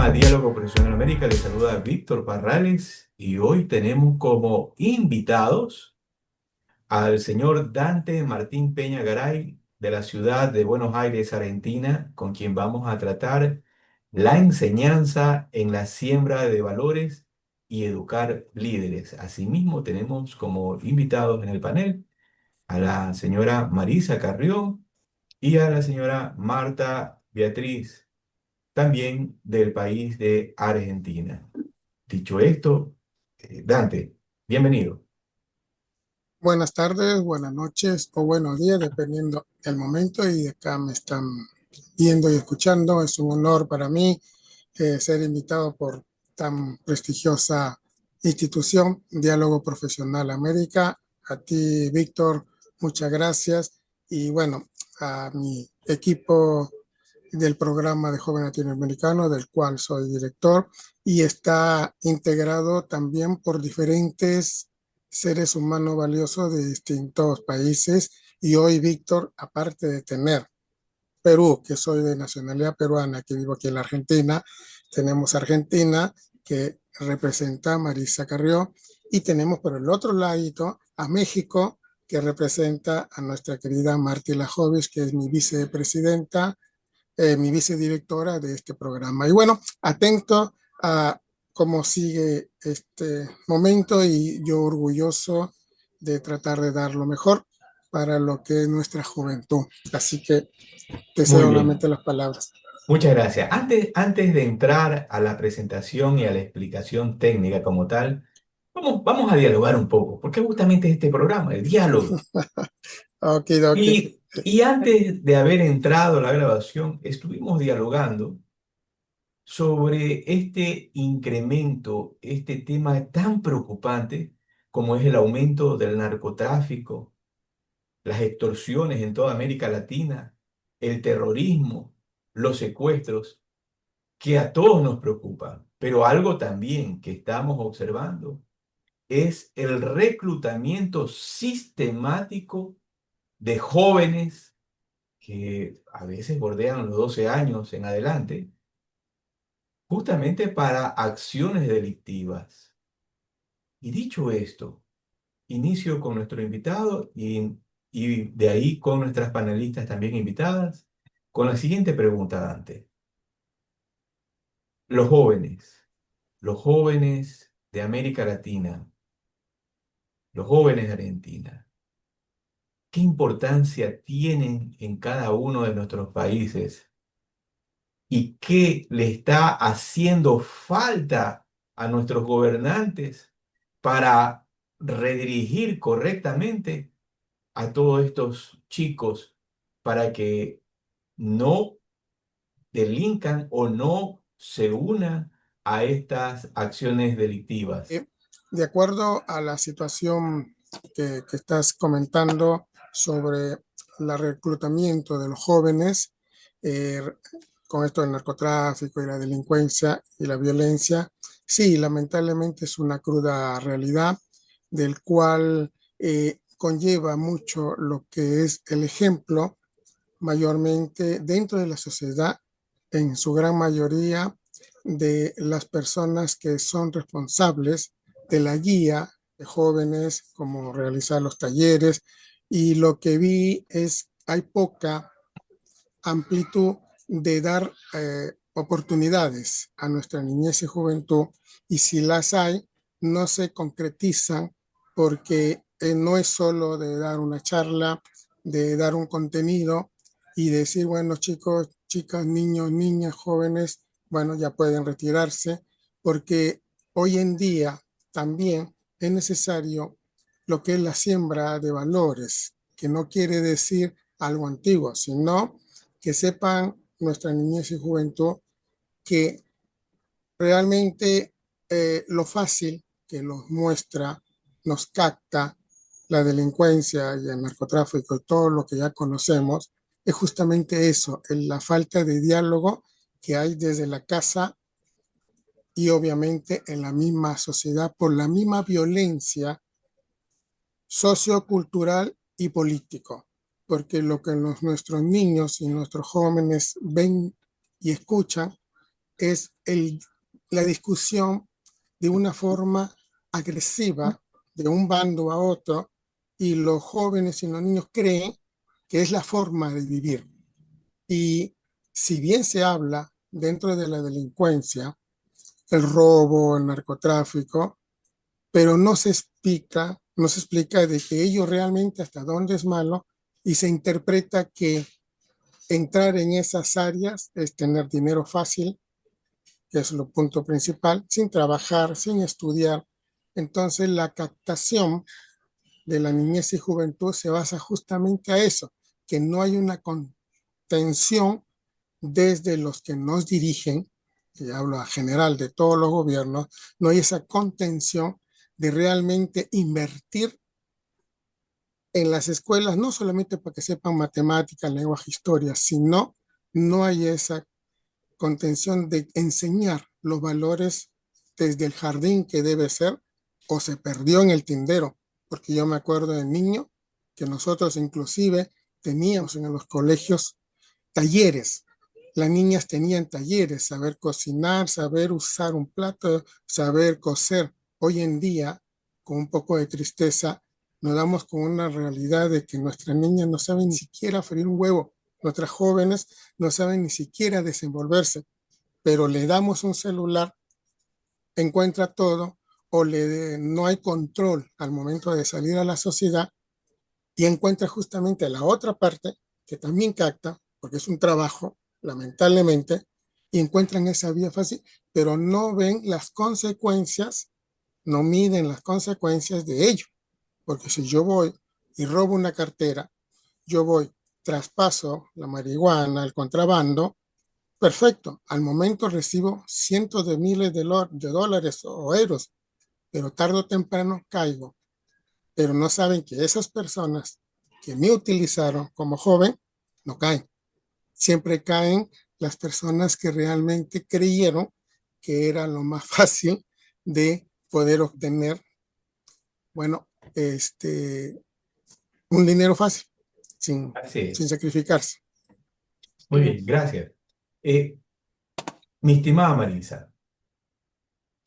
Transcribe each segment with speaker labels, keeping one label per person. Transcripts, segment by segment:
Speaker 1: programa Diálogo Profesional América. Les saluda Víctor Parrales y hoy tenemos como invitados al señor Dante Martín Peña Garay de la ciudad de Buenos Aires, Argentina, con quien vamos a tratar la enseñanza en la siembra de valores y educar líderes. Asimismo, tenemos como invitados en el panel a la señora Marisa Carrión y a la señora Marta Beatriz, también del país de Argentina. Dicho esto, Dante, bienvenido.
Speaker 2: Buenas tardes, buenas noches o buenos días, dependiendo del momento y de acá me están viendo y escuchando. Es un honor para mí ser invitado por tan prestigiosa institución, Diálogo Profesional América. A ti, Víctor, muchas gracias. Y bueno, a mi equipo del programa de Joven Latinoamericano, del cual soy director, y está integrado también por diferentes seres humanos valiosos de distintos países. Y hoy, Víctor, aparte de tener Perú, que soy de nacionalidad peruana, que vivo aquí en la Argentina, tenemos Argentina, que representa a Marisa Carrió, y tenemos por el otro lado a México, que representa a nuestra querida Marty Lajovis, que es mi vicepresidenta, mi vicedirectora de este programa. Y bueno, atento a cómo sigue este momento y yo orgulloso de tratar de dar lo mejor para lo que es nuestra juventud. Así que te
Speaker 1: Muy
Speaker 2: cedo
Speaker 1: bien,
Speaker 2: nuevamente las palabras.
Speaker 1: muchas gracias. Antes de entrar a la presentación y a la explicación técnica como tal, vamos a dialogar un poco, porque justamente es este programa, el diálogo.
Speaker 2: Ok, ok.
Speaker 1: Y antes de haber entrado a la grabación, estuvimos dialogando sobre este incremento, este tema tan preocupante como es el aumento del narcotráfico, las extorsiones en toda América Latina, el terrorismo, los secuestros, que a todos nos preocupan. Pero algo también que estamos observando es el reclutamiento sistemático de jóvenes que a veces bordean los 12 años en adelante, justamente para acciones delictivas. Y dicho esto, inicio con nuestro invitado y de ahí con nuestras panelistas también invitadas, con la siguiente pregunta, Dante. Los jóvenes, los jóvenes de América Latina, los jóvenes de Argentina, ¿qué importancia tienen en cada uno de nuestros países y qué le está haciendo falta a nuestros gobernantes para redirigir correctamente a todos estos chicos para que no delincan o no se unan a estas acciones delictivas?
Speaker 2: Eh, De acuerdo a la situación que estás comentando sobre el reclutamiento de los jóvenes, eh, con esto del narcotráfico y la delincuencia y la violencia, sí, lamentablemente es una cruda realidad del cual conlleva mucho lo que es el ejemplo, mayormente dentro de la sociedad, en su gran mayoría, de las personas que son responsables de la guía de jóvenes, como realizar los talleres, y lo que vi es hay poca amplitud de dar oportunidades a nuestra niñez y juventud, y si las hay, no se concretizan porque no es solo de dar una charla, de dar un contenido y decir, bueno, chicos, chicas, niños, niñas, jóvenes, bueno, ya pueden retirarse, porque hoy en día también es necesario lo que es la siembra de valores, que no quiere decir algo antiguo, sino que sepan nuestra niñez y juventud que realmente lo fácil que nos muestra, nos capta la delincuencia y el narcotráfico y todo lo que ya conocemos, es justamente eso, la falta de diálogo que hay desde la casa y obviamente en la misma sociedad por la misma violencia sociocultural y político, porque lo que nuestros niños y nuestros jóvenes ven y escuchan es la discusión de una forma agresiva de un bando a otro, y los jóvenes y los niños creen que es la forma de vivir. Y si bien se habla dentro de la delincuencia, el robo, el narcotráfico, pero no se explica de que ello realmente hasta dónde es malo, y se interpreta que entrar en esas áreas es tener dinero fácil, que es lo punto principal, sin trabajar, sin estudiar. Entonces la captación de la niñez y juventud se basa justamente a eso, que no hay una contención desde los que nos dirigen, y hablo a general de todos los gobiernos, no hay esa contención de realmente invertir en las escuelas, no solamente para que sepan matemáticas, lenguaje, historia, sino no hay esa contención de enseñar los valores desde el jardín que debe ser, o se perdió en el tindero, porque yo me acuerdo de niño que nosotros inclusive teníamos en los colegios talleres. Las niñas tenían talleres, saber cocinar, saber usar un plato, saber coser. Hoy en día, con un poco de tristeza, nos damos con una realidad de que nuestras niñas no saben ni siquiera freír un huevo, nuestras jóvenes no saben ni siquiera desenvolverse, pero le damos un celular, encuentra todo, o no hay control al momento de salir a la sociedad, y encuentra justamente la otra parte que también capta, porque es un trabajo, lamentablemente, y encuentran esa vía fácil, pero no ven las consecuencias, no miden las consecuencias de ello. Porque si yo voy y robo una cartera, yo voy, traspaso la marihuana, el contrabando, perfecto, al momento recibo cientos de miles de dólares o euros, pero tarde o temprano caigo. Pero no saben que esas personas que me utilizaron como joven no caen. Siempre caen las personas que realmente creyeron que era lo más fácil de poder obtener, bueno, un dinero fácil,
Speaker 1: Así
Speaker 2: sin
Speaker 1: es.
Speaker 2: sacrificarse.
Speaker 1: Muy
Speaker 3: Sí,
Speaker 1: bien, gracias. Eh, Mi estimada Marisa,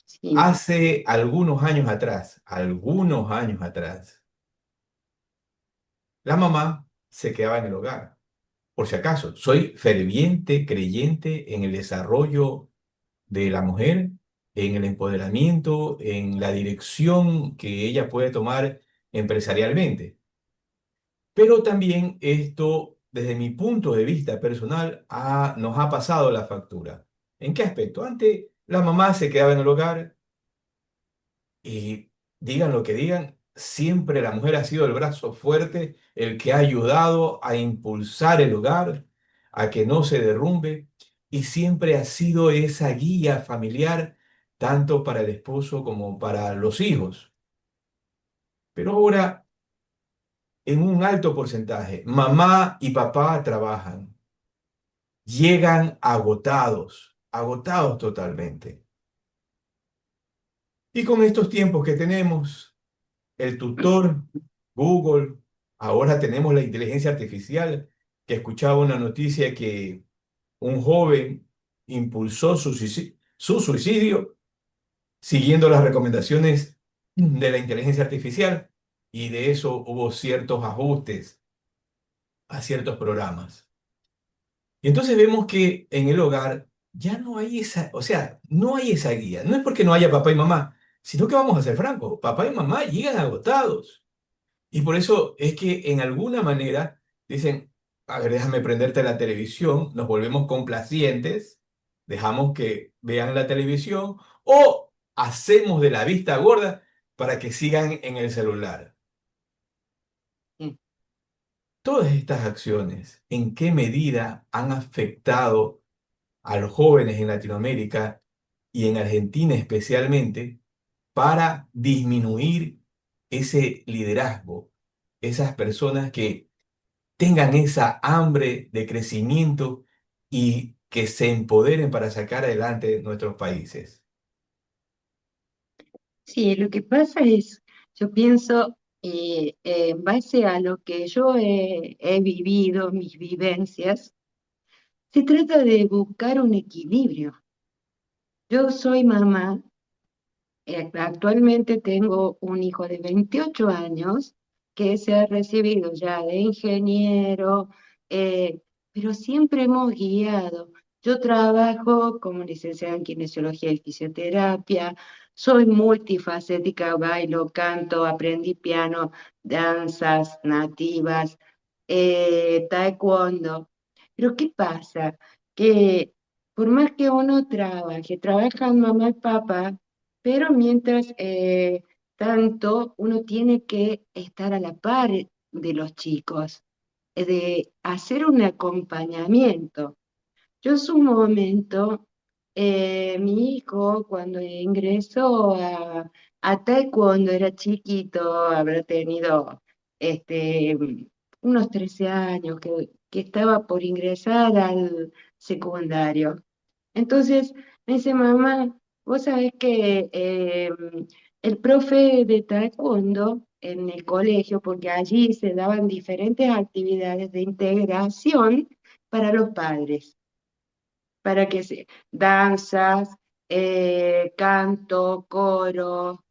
Speaker 3: sí.
Speaker 1: hace algunos años atrás, la mamá se quedaba en el hogar. Por si acaso, soy ferviente creyente en el desarrollo de la mujer, en el empoderamiento, en la dirección que ella puede tomar empresarialmente. Pero también esto, desde mi punto de vista personal, nos ha pasado la factura. ¿En qué aspecto? Antes la mamá se quedaba en el hogar y digan lo que digan, siempre la mujer ha sido el brazo fuerte, el que ha ayudado a impulsar el hogar, a que no se derrumbe, y siempre ha sido esa guía familiar, tanto para el esposo como para los hijos. Pero ahora, en un alto porcentaje, mamá y papá trabajan, llegan agotados, agotados totalmente. Y con estos tiempos que tenemos, el tutor, Google, ahora tenemos la inteligencia artificial, que escuchaba una noticia que un joven impulsó su suicidio siguiendo las recomendaciones de la inteligencia artificial, y de eso hubo ciertos ajustes a ciertos programas. Y entonces vemos que en el hogar ya no hay esa, o sea, no hay esa guía. No es porque no haya papá y mamá, sino que vamos a ser francos, papá y mamá llegan agotados. Y por eso es que en alguna manera dicen, a ver, déjame prenderte la televisión, nos volvemos complacientes, dejamos que vean la televisión o hacemos de la vista gorda para que sigan en el celular.
Speaker 3: Sí.
Speaker 1: Todas estas acciones, ¿en qué medida han afectado a los jóvenes en Latinoamérica y en Argentina especialmente para disminuir ese liderazgo, esas personas que tengan esa hambre de crecimiento y que se empoderen para sacar adelante nuestros países?
Speaker 3: Sí, lo que pasa es, yo pienso, en base a lo que yo he vivido, mis vivencias, se trata de buscar un equilibrio. Yo soy mamá, actualmente tengo un hijo de 28 años que se ha recibido ya de ingeniero, pero siempre hemos guiado. Yo trabajo como licenciada en kinesiología y fisioterapia, soy multifacética, bailo, canto, aprendí piano, danzas nativas, taekwondo. Pero ¿qué pasa? Que por más que uno trabaje, trabajan mamá y papá, pero mientras tanto, uno tiene que estar a la par de los chicos, de hacer un acompañamiento. Yo en su momento, mi hijo cuando ingresó a Taekwondo era chiquito, habrá tenido este, unos 13 años, que estaba por ingresar al secundario. Entonces me dice, mamá, vos sabés que el profe de taekwondo en el colegio, porque allí se daban diferentes actividades de integración para los padres, para que se, danzas, canto, coro,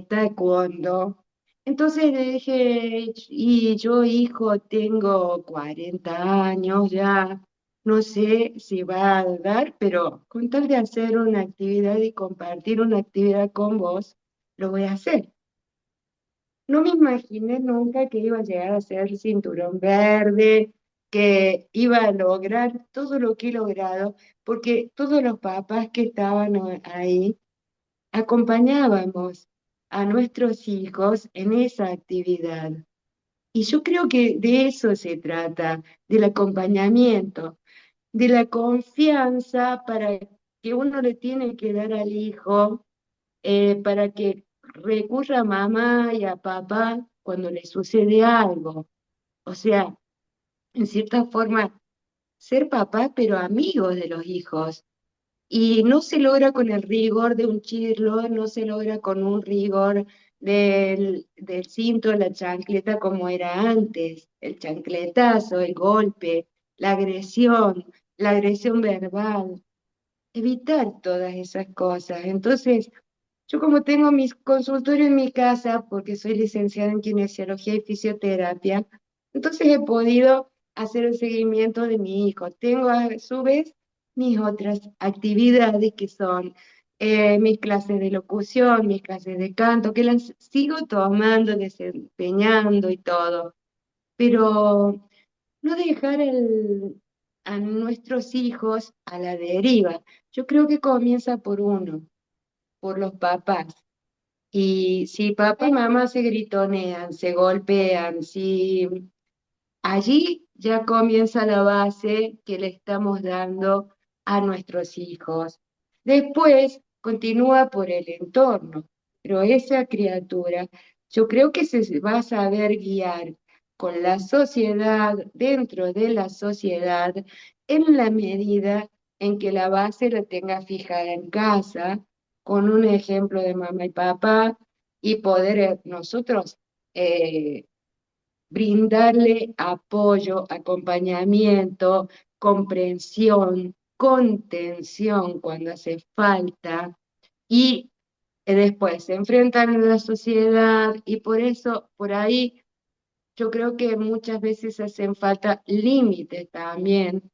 Speaker 3: taekwondo. Entonces le dije, y yo, hijo, tengo 40 años ya, no sé si va a dar, pero con tal de hacer una actividad y compartir una actividad con vos, lo voy a hacer. No me imaginé nunca que iba a llegar a ser cinturón verde, que iba a lograr todo lo que he logrado, porque todos los papás que estaban ahí acompañábamos a nuestros hijos en esa actividad. Y yo creo que de eso se trata, del acompañamiento, de la confianza para que uno le tiene que dar al hijo, para que recurra a mamá y a papá cuando le sucede algo. O sea, en cierta forma, ser papá, pero amigos de los hijos. Y no se logra con el rigor de un chirlo, no se logra con un rigor del cinto, la chancleta como era antes, el chancletazo, el golpe, la agresión verbal, evitar todas esas cosas. Entonces, yo como tengo mis consultorios en mi casa, porque soy licenciada en kinesiología y fisioterapia, entonces he podido hacer el seguimiento de mi hijo. Tengo a su vez mis otras actividades que son mis clases de locución, mis clases de canto, que las sigo tomando, desempeñando y todo, pero no dejar a nuestros hijos a la deriva. Yo creo que comienza por uno, por los papás. Y si papá y mamá se gritonean, se golpean, si allí ya comienza la base que le estamos dando a nuestros hijos. Después continúa por el entorno, pero esa criatura yo creo que se va a saber guiar con la sociedad, dentro de la sociedad, en la medida en que la base la tenga fijada en casa, con un ejemplo de mamá y papá, y poder nosotros eh, brindarle apoyo, acompañamiento, comprensión, contención cuando hace falta y después se enfrentan a la sociedad y por eso, por ahí, yo creo que muchas veces hacen falta límites también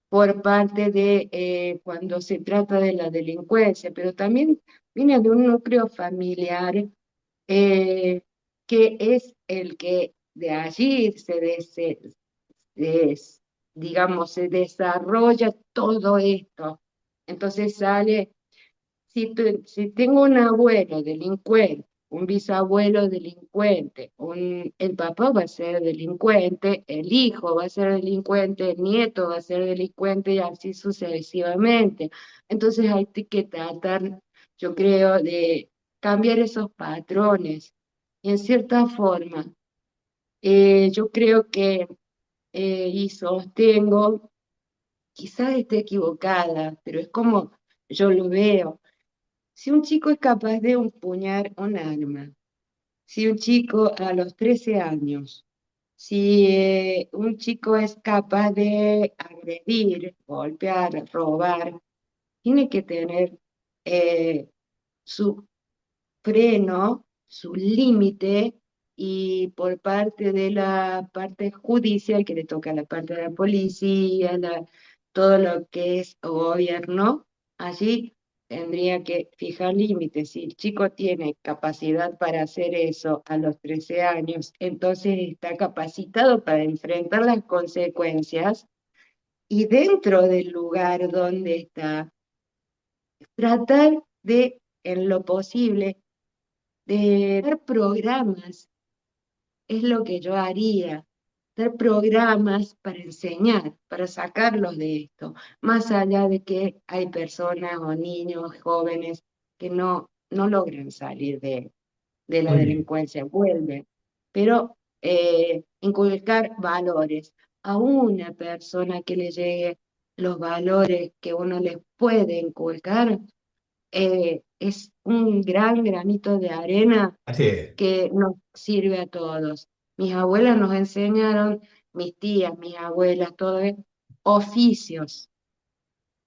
Speaker 3: por parte de cuando se trata de la delincuencia, pero también viene de un núcleo familiar eh, que es el que de allí des- digamos, se desarrolla todo esto. Entonces sale, si tengo un abuelo delincuente, un bisabuelo delincuente, el papá va a ser delincuente, el hijo va a ser delincuente, el nieto va a ser delincuente y así sucesivamente. Entonces hay que tratar, yo creo, de cambiar esos patrones. Y en cierta forma, yo creo que, y sostengo, quizás esté equivocada, pero es como yo lo veo. Si un chico es capaz de empuñar un arma, si un chico a los 13 años, si un chico es capaz de agredir, golpear, robar, tiene que tener eh, su freno, su límite, y por parte de la parte judicial, que le toca a la parte de la policía, todo lo que es gobierno, allí tendría que fijar límites. Si el chico tiene capacidad para hacer eso a los 13 años, entonces está capacitado para enfrentar las consecuencias, y dentro del lugar donde está, tratar de, en lo posible, de dar programas. Es lo que yo haría, dar programas para enseñar, para sacarlos de esto, más allá de que hay personas o niños, jóvenes, que no logran salir de la
Speaker 1: Muy bien.
Speaker 3: delincuencia, vuelven, pero inculcar valores a una persona que le llegue los valores que uno les puede inculcar, es un gran granito de arena
Speaker 1: Así es.
Speaker 3: que nos sirve a todos. Mis abuelas nos enseñaron, mis tías, mis abuelas, todo es oficios,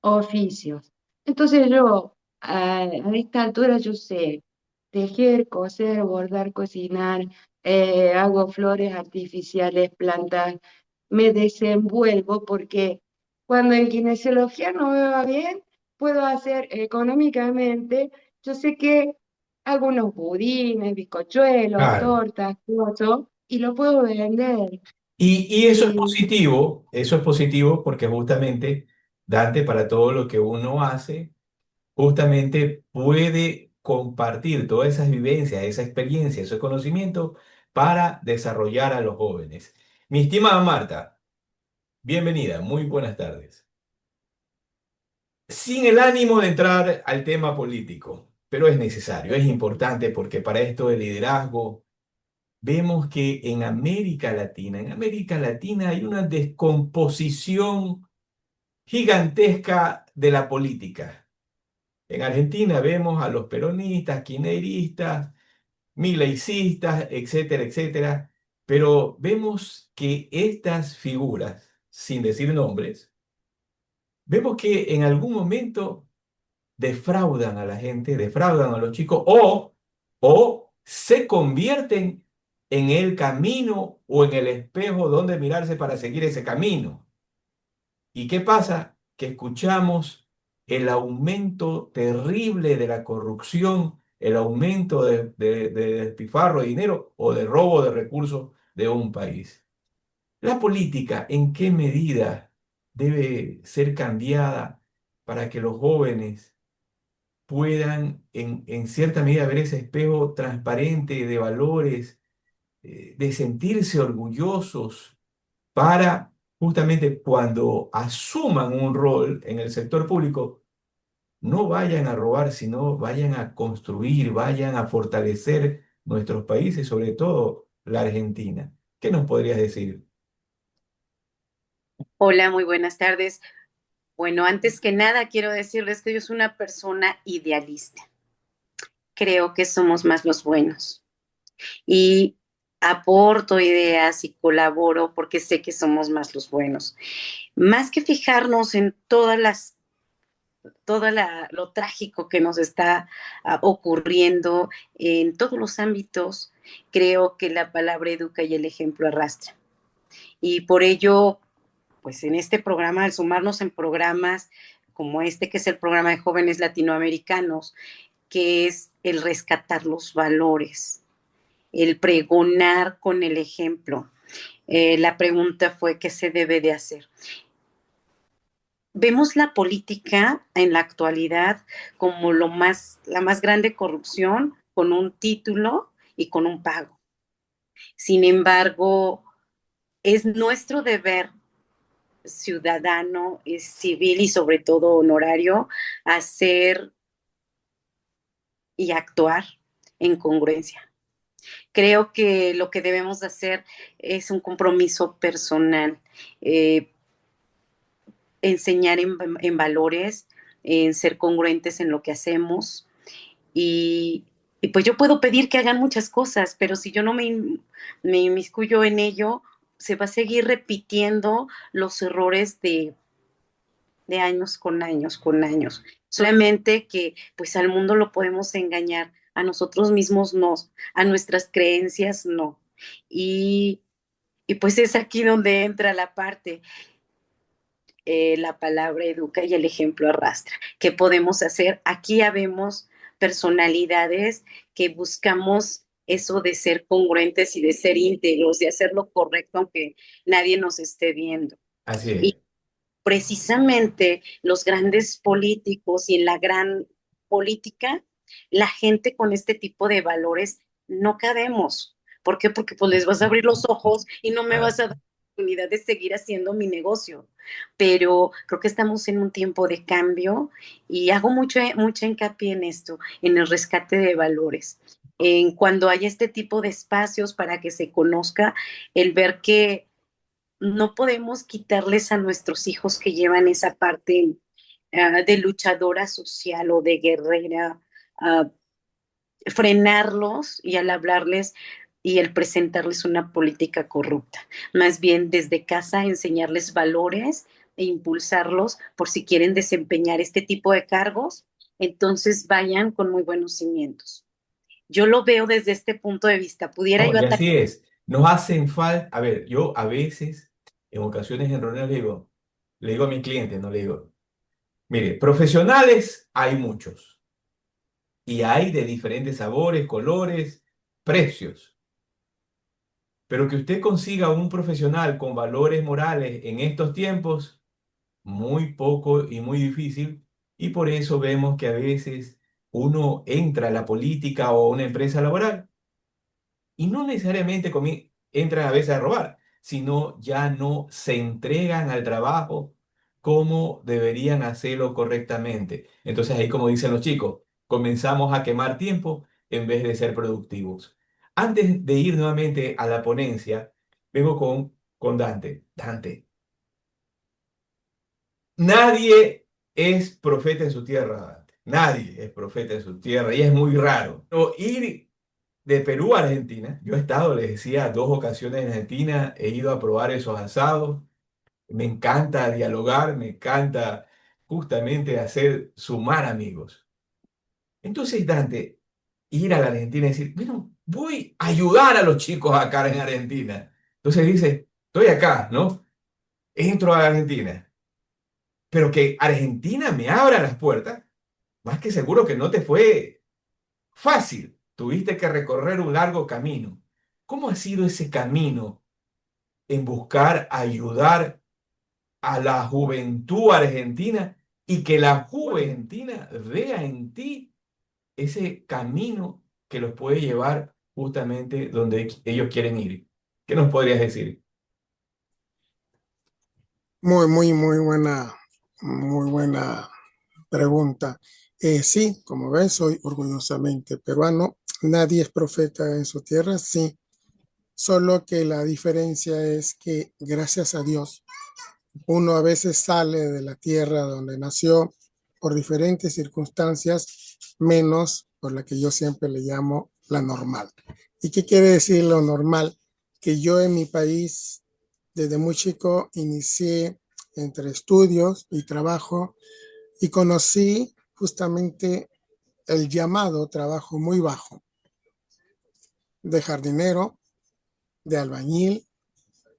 Speaker 3: oficios. Entonces yo, a esta altura yo sé tejer, coser, bordar, cocinar, hago flores artificiales, plantas, me desenvuelvo porque cuando en kinesiología no me va bien, puedo hacer económicamente, yo sé que hago unos budines, bizcochuelos,
Speaker 1: Claro.
Speaker 3: tortas, cosas, y lo puedo vender.
Speaker 1: Y
Speaker 3: Y
Speaker 1: eso es positivo porque justamente Dante, para todo lo que uno hace, justamente puede compartir todas esas vivencias, esa experiencia, ese conocimiento para desarrollar a los jóvenes. Mi estimada Marta, bienvenida, muy buenas tardes. Sin el ánimo de entrar al tema político, pero es necesario, es importante porque para esto de liderazgo vemos que en América Latina hay una descomposición gigantesca de la política. En Argentina vemos a los peronistas, kirchneristas, mileicistas, etcétera, etcétera, pero vemos que estas figuras, sin decir nombres, vemos que en algún momento defraudan a la gente, defraudan a los chicos o se convierten en el camino o en el espejo donde mirarse para seguir ese camino. ¿Y qué pasa? Que escuchamos el aumento terrible de la corrupción, el aumento de despilfarro de dinero o de robo de recursos de un país. La política, ¿en qué medida debe ser cambiada para que los jóvenes puedan en cierta medida ver ese espejo transparente de valores, de sentirse orgullosos para justamente cuando asuman un rol en el sector público, no vayan a robar, sino vayan a construir, vayan a fortalecer nuestros países, sobre todo la Argentina? ¿Qué nos podrías decir?
Speaker 4: Hola, muy buenas tardes. Bueno, antes que nada quiero decirles que yo soy una persona idealista. Creo que somos más los buenos y aporto ideas y colaboro porque sé que somos más los buenos. Más que fijarnos en lo trágico que nos está ocurriendo en todos los ámbitos, creo que la palabra educa y el ejemplo arrastra. Y por ello, pues en este programa, al sumarnos en programas como este, que es el programa de jóvenes latinoamericanos, que es el rescatar los valores, el pregonar con el ejemplo. La pregunta fue, ¿qué se debe de hacer? Vemos la política en la actualidad como la más grande corrupción, con un título y con un pago. Sin embargo, es nuestro deber ciudadano, civil y sobre todo honorario, hacer y actuar en congruencia. Creo que lo que debemos hacer es un compromiso personal, eh, enseñar en valores, en ser congruentes en lo que hacemos y pues yo puedo pedir que hagan muchas cosas, pero si yo no me inmiscuyo en ello, se va a seguir repitiendo los errores de años con años con años. Solamente que pues al mundo lo podemos engañar, a nosotros mismos no, a nuestras creencias no. Y, y pues es aquí donde entra la parte, la palabra educa y el ejemplo arrastra. ¿Qué podemos hacer? Aquí habemos personalidades que buscamos eso de ser congruentes y de ser íntegros, de hacer lo correcto aunque nadie nos esté viendo.
Speaker 1: Así es.
Speaker 4: Y precisamente los grandes políticos y en la gran política, la gente con este tipo de valores no cabemos. ¿Por qué? Porque pues les vas a abrir los ojos y no me
Speaker 1: Ah,
Speaker 4: vas a dar la oportunidad de seguir haciendo mi negocio. Pero creo que estamos en un tiempo de cambio y hago mucha hincapié en esto, en el rescate de valores. En cuando haya este tipo de espacios para que se conozca, el ver que no podemos quitarles a nuestros hijos que llevan esa parte de luchadora social o de guerrera, uh, frenarlos y al hablarles y el presentarles una política corrupta. Más bien desde casa enseñarles valores e impulsarlos por si quieren desempeñar este tipo de cargos, entonces vayan con muy buenos cimientos. Yo lo veo desde este punto de vista. Pudiera
Speaker 1: no,
Speaker 4: yo
Speaker 1: y
Speaker 4: atacar.
Speaker 1: así es. Nos hacen falta, a ver, yo a veces, en ocasiones en reuniones le digo a mi cliente, no le digo, mire, profesionales hay muchos y hay de diferentes sabores, colores, precios. Pero que usted consiga un profesional con valores morales en estos tiempos, muy poco y muy difícil. Y por eso vemos que a veces uno entra a la política o a una empresa laboral y no necesariamente entran a veces a robar, sino ya no se entregan al trabajo como deberían hacerlo correctamente. Entonces ahí, como dicen los chicos, comenzamos a quemar tiempo en vez de ser productivos. Antes de ir nuevamente a la ponencia, vengo con Dante. Dante, nadie es profeta en su tierra, Dante. Nadie es profeta en su tierra y es muy raro. Pero ir de Perú a Argentina, yo he estado, les decía, 2 ocasiones en Argentina, he ido a probar esos asados, me encanta dialogar, me encanta justamente hacer sumar amigos. Entonces, Dante, ir a la Argentina y decir, bueno, voy a ayudar a los chicos acá en Argentina. Entonces dice, estoy acá, ¿no? Entro a Argentina, pero que Argentina me abra las puertas, más que seguro que no te fue fácil, tuviste que recorrer un largo camino. ¿Cómo ha sido ese camino en buscar ayudar a la juventud argentina y que la juventud argentina vea en ti ese camino que los puede llevar justamente donde ellos quieren ir? ¿Qué nos podrías decir?
Speaker 2: Muy buena pregunta. Sí, como ves, soy orgullosamente peruano. Nadie es profeta en su tierra, sí. Solo que la diferencia es que, gracias a Dios, uno a veces sale de la tierra donde nació por diferentes circunstancias, menos por la que yo siempre le llamo la normal. ¿Y qué quiere decir lo normal? Que yo en mi país, desde muy chico, inicié entre estudios y trabajo y conocí justamente el llamado trabajo muy bajo de jardinero, de albañil,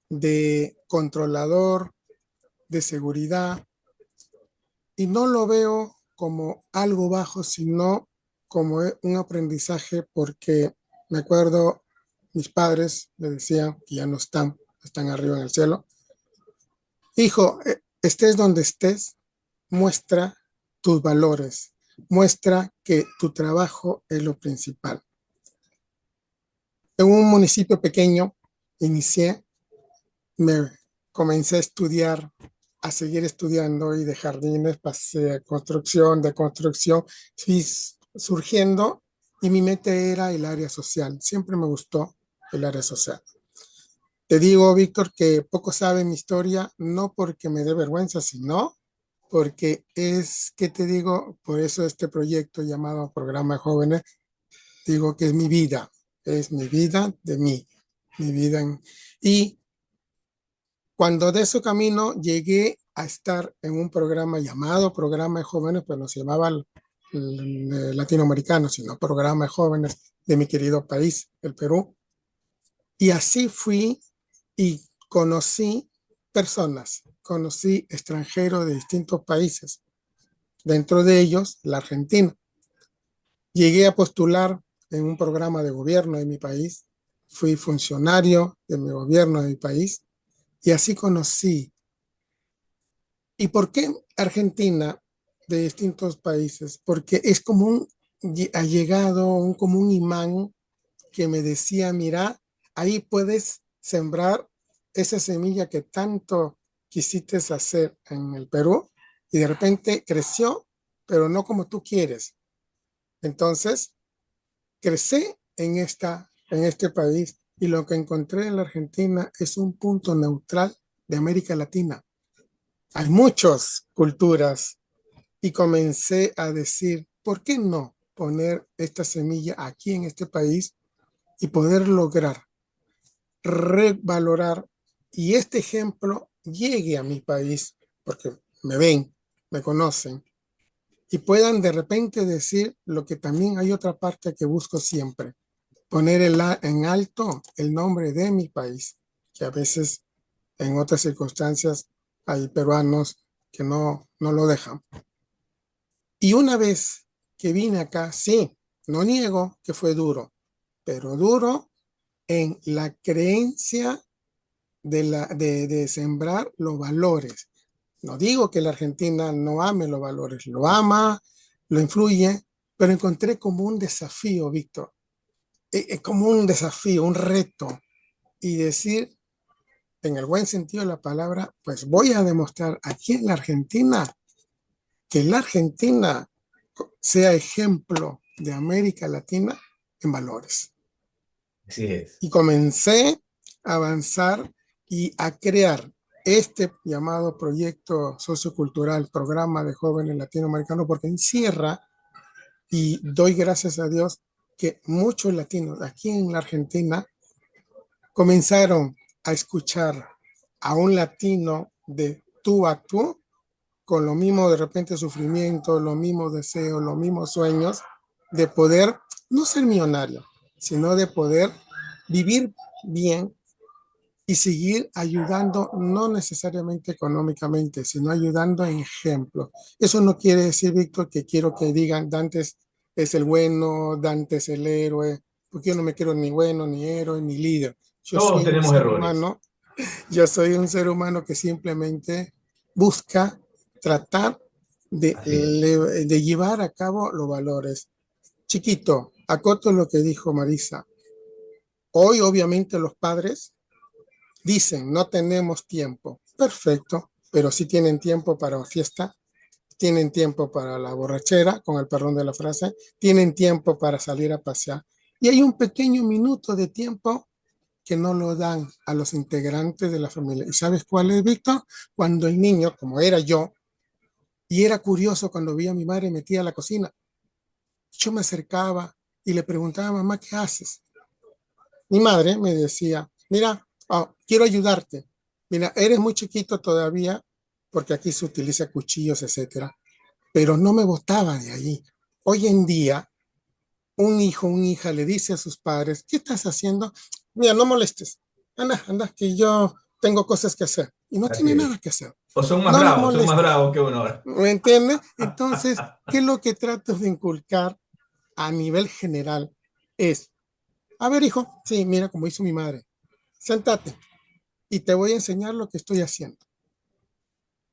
Speaker 2: de controlador, de seguridad, y no lo veo como algo bajo, sino como un aprendizaje, porque me acuerdo, mis padres me decían, que ya no están arriba en el cielo, hijo, estés donde estés, muestra tus valores, muestra que tu trabajo es lo principal. En un municipio pequeño inicié, me comencé a estudiar, a seguir estudiando, y de jardines pasé a construcción, de construcción fui surgiendo, y mi meta era el área social. Siempre me gustó el área social. Te digo, Víctor, que poco sabe mi historia, no porque me dé vergüenza, sino porque es, ¿qué te digo? Por eso este proyecto llamado Programa de Jóvenes, digo que es mi vida de mí, mi vida. Y cuando de ese camino llegué a estar en un programa llamado Programa de Jóvenes, pues no se llamaba latinoamericano, sino Programa de Jóvenes de mi querido país, el Perú. Y así fui y conocí personas, conocí extranjeros de distintos países, dentro de ellos la Argentina. Llegué a postular en un programa de gobierno de mi país, fui funcionario de mi gobierno de mi país y así conocí. ¿Y por qué Argentina de distintos países? Porque es como un allegado, como un imán que me decía, mira, ahí puedes sembrar esa semilla que tanto quisiste hacer en el Perú y de repente creció, pero no como tú quieres. Entonces, crecí en este país y lo que encontré en la Argentina es un punto neutral de América Latina. Hay muchas culturas y comencé a decir, ¿por qué no poner esta semilla aquí en este país y poder lograr revalorar y este ejemplo llegue a mi país, porque me ven, me conocen, y puedan de repente decir lo que también hay otra parte que busco siempre, poner en alto el nombre de mi país, que a veces en otras circunstancias hay peruanos que no lo dejan. Y una vez que vine acá, sí, no niego que fue duro, pero duro en la creencia de sembrar los valores. No digo que la Argentina no ame los valores, lo ama, lo influye, pero encontré como un desafío, Víctor, como un desafío, un reto, y decir, en el buen sentido de la palabra, pues voy a demostrar aquí en la Argentina que la Argentina sea ejemplo de América Latina en valores.
Speaker 1: Así es.
Speaker 2: Y comencé a avanzar y a crear este llamado proyecto sociocultural, programa de jóvenes latinoamericanos, porque encierra, y doy gracias a Dios, que muchos latinos aquí en la Argentina comenzaron a escuchar a un latino de tú a tú, con lo mismo de repente sufrimiento, los mismos deseos, los mismos sueños, de poder no ser millonario, sino de poder vivir bien y seguir ayudando, no necesariamente económicamente, sino ayudando en ejemplo. Eso no quiere decir, Víctor, que quiero que digan Dante es el bueno, Dante es el héroe, porque yo no me quiero ni bueno, ni héroe, ni líder. Yo
Speaker 1: Todos
Speaker 2: soy un
Speaker 1: tenemos
Speaker 2: ser
Speaker 1: errores.
Speaker 2: humano, yo soy un ser humano que simplemente busca tratar
Speaker 1: Así es.
Speaker 2: de llevar a cabo los valores. Chiquito, acoto lo que dijo Marisa. Hoy, obviamente, los padres dicen, no tenemos tiempo. Perfecto, pero sí tienen tiempo para fiesta, tienen tiempo para la borrachera, con el perdón de la frase, tienen tiempo para salir a pasear. Y hay un pequeño minuto de tiempo que no lo dan a los integrantes de la familia. ¿Y sabes cuál es, Víctor? Cuando el niño, como era yo, y era curioso cuando vi a mi madre metida a la cocina, yo me acercaba y le preguntaba, mamá, ¿qué haces? Mi madre me decía, mira, quiero ayudarte. Mira, eres muy chiquito todavía, porque aquí se utiliza cuchillos, etcétera, pero no me botaba de ahí. Hoy en día, un hijo, una hija le dice a sus padres, ¿qué estás haciendo? Mira, no molestes. Anda, anda, que yo tengo cosas que hacer. Y no
Speaker 1: Así
Speaker 2: tiene
Speaker 1: es.
Speaker 2: nada que hacer.
Speaker 1: O
Speaker 2: No me
Speaker 1: son más
Speaker 2: molestes.
Speaker 1: bravos que uno ahora.
Speaker 2: ¿Me entiendes? Entonces, ¿qué es lo que trato de inculcar a nivel general? Es, a ver, hijo, sí, mira como hizo mi madre. Séntate y te voy a enseñar lo que estoy haciendo.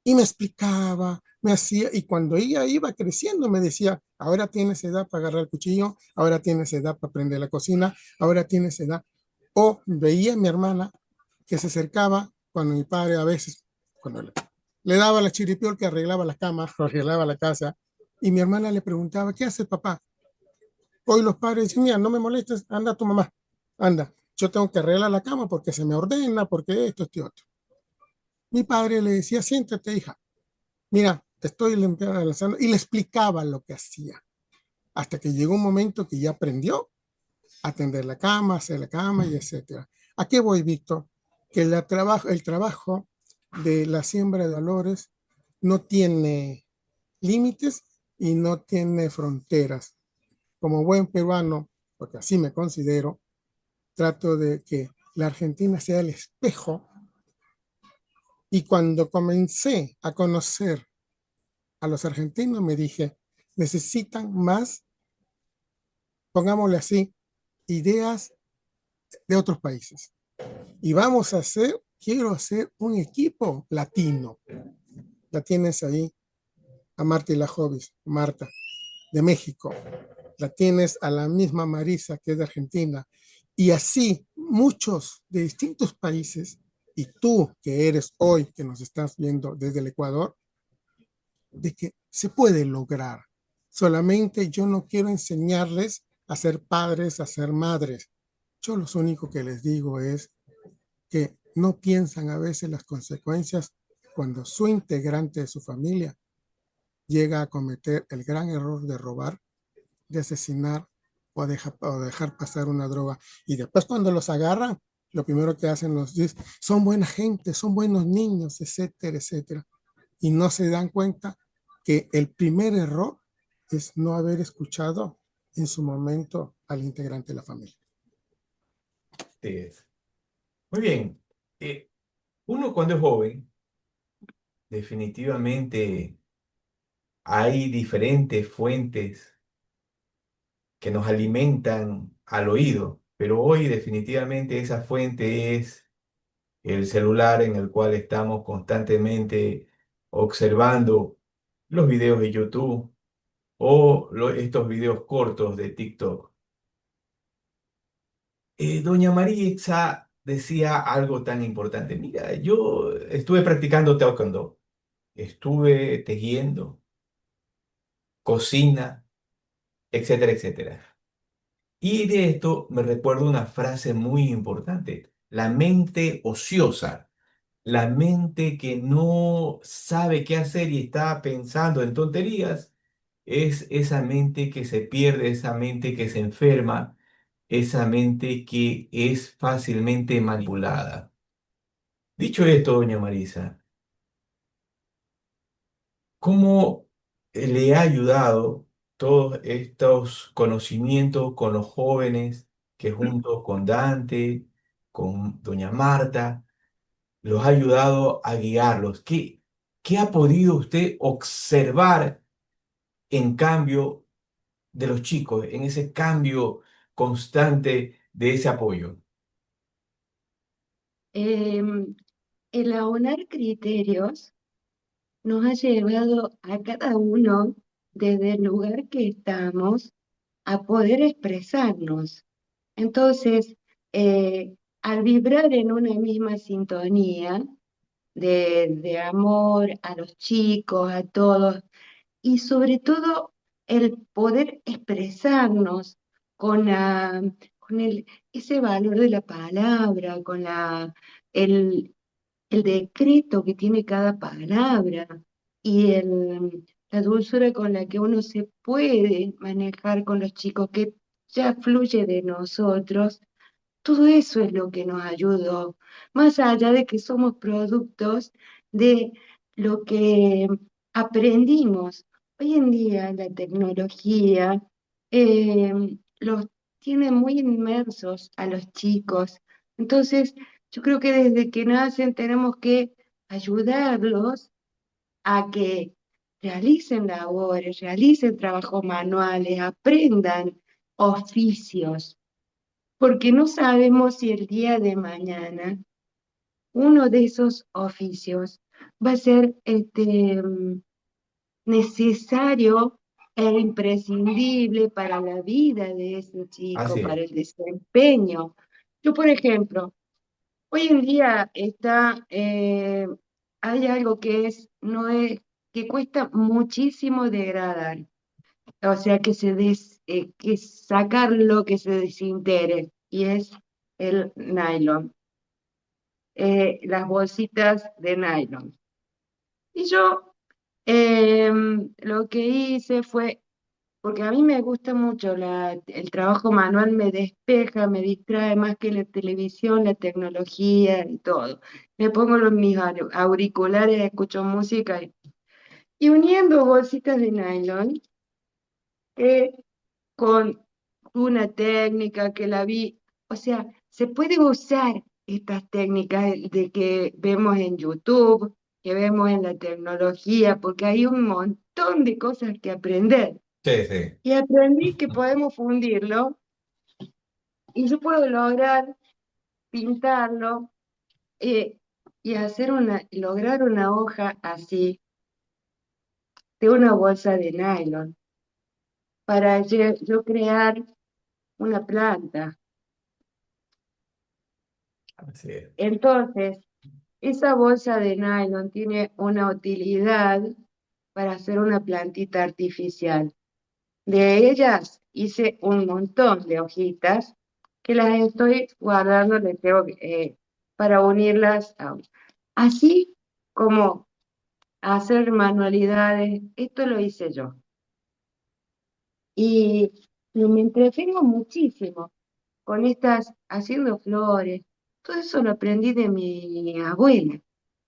Speaker 2: Y me explicaba, me hacía, y cuando ella iba creciendo me decía, ahora tienes edad para agarrar el cuchillo, ahora tienes edad para aprender la cocina, ahora tienes edad. O veía a mi hermana que se acercaba cuando mi padre a veces, cuando le daba la chiripiol que arreglaba la cama, arreglaba la casa, y mi hermana le preguntaba, ¿qué haces, papá? Hoy los padres dicen, mira, no me molestes, anda tu mamá, anda, yo tengo que arreglar la cama porque se me ordena, porque esto y otro. Mi padre le decía, siéntate, hija, mira, te estoy limpiando la sala, y le explicaba lo que hacía, hasta que llegó un momento que ya aprendió a tender la cama, hacer la cama y etcétera. ¿A qué voy, Víctor? Que el trabajo de la siembra de valores no tiene límites y no tiene fronteras. Como buen peruano, porque así me considero, trato de que la Argentina sea el espejo. Y cuando comencé a conocer a los argentinos, me dije, necesitan más, pongámosle así, ideas de otros países. Y vamos a hacer, quiero hacer un equipo latino. La tienes ahí, a Marta y la Jovis, Marta, de México. La tienes a la misma Marisa, que es de Argentina. Y así, muchos de distintos países, y tú que eres hoy, que nos estás viendo desde el Ecuador, de que se puede lograr. Solamente yo no quiero enseñarles a ser padres, a ser madres. Yo lo único que les digo es que no piensan a veces las consecuencias cuando su integrante de su familia llega a cometer el gran error de robar, de asesinar o dejar pasar una droga. Y después cuando los agarran, lo primero que hacen los dice, son buena gente, son buenos niños, etcétera, etcétera. Y no se dan cuenta que el primer error es no haber escuchado en su momento al integrante de la familia.
Speaker 1: Sí. Muy bien. Uno cuando es joven, definitivamente hay diferentes fuentes que nos alimentan al oído, pero hoy definitivamente esa fuente es el celular en el cual estamos constantemente observando los videos de YouTube o estos videos cortos de TikTok. Doña Maritza decía algo tan importante. Mira, yo estuve practicando taekwondo, estuve tejiendo, cocina, etcétera, etcétera. Y de esto me recuerdo una frase muy importante. La mente ociosa, la mente que no sabe qué hacer y está pensando en tonterías, es esa mente que se pierde, esa mente que se enferma, esa mente que es fácilmente manipulada. Dicho esto, doña Marisa, ¿cómo le ha ayudado todos estos conocimientos con los jóvenes que junto con Dante, con doña Marta, los ha ayudado a guiarlos? ¿Qué ha podido usted observar en cambio de los chicos, en ese cambio constante de ese apoyo?
Speaker 3: Em, el aunar criterios nos ha llevado a cada uno, desde el lugar que estamos, a poder expresarnos. Entonces, al vibrar en una misma sintonía de amor a los chicos, a todos, y sobre todo el poder expresarnos con, con ese valor de la palabra, con el decreto que tiene cada palabra y la dulzura con la que uno se puede manejar con los chicos, que ya fluye de nosotros. Todo eso es lo que nos ayudó, más allá de que somos productos de lo que aprendimos. Hoy en día la tecnología los tiene muy inmersos a los chicos. Entonces, yo creo que desde que nacen tenemos que ayudarlos a que realicen labores, realicen trabajos manuales, aprendan oficios, porque no sabemos si el día de mañana uno de esos oficios va a ser necesario e imprescindible para la vida de ese chico,
Speaker 1: Así
Speaker 3: para
Speaker 1: es,
Speaker 3: el desempeño. Yo, por ejemplo, hoy en día hay algo que no es, que cuesta muchísimo degradar, o sea, que sacarlo, que se desintegre, y es el nylon, las bolsitas de nylon. Y yo lo que hice fue, porque a mí me gusta mucho el trabajo manual, me despeja, me distrae más que la televisión, la tecnología y todo. Me pongo mis auriculares, escucho música y uniendo bolsitas de nylon eh, con una técnica que la vi, o sea, se puede usar estas técnicas de que vemos en YouTube, que vemos en la tecnología, porque hay un montón de cosas que aprender.
Speaker 1: Sí, sí.
Speaker 3: Y aprendí que podemos fundirlo y yo puedo lograr pintarlo eh, y lograr una hoja así de una bolsa de nylon para yo crear una planta.
Speaker 1: Así es.
Speaker 3: Entonces, esa bolsa de nylon tiene una utilidad para hacer una plantita artificial. De ellas hice un montón de hojitas que las estoy guardando, para unirlas. Así como hacer manualidades, esto lo hice yo. Y me entretengo muchísimo con estas, haciendo flores. Todo eso lo aprendí de mi abuela,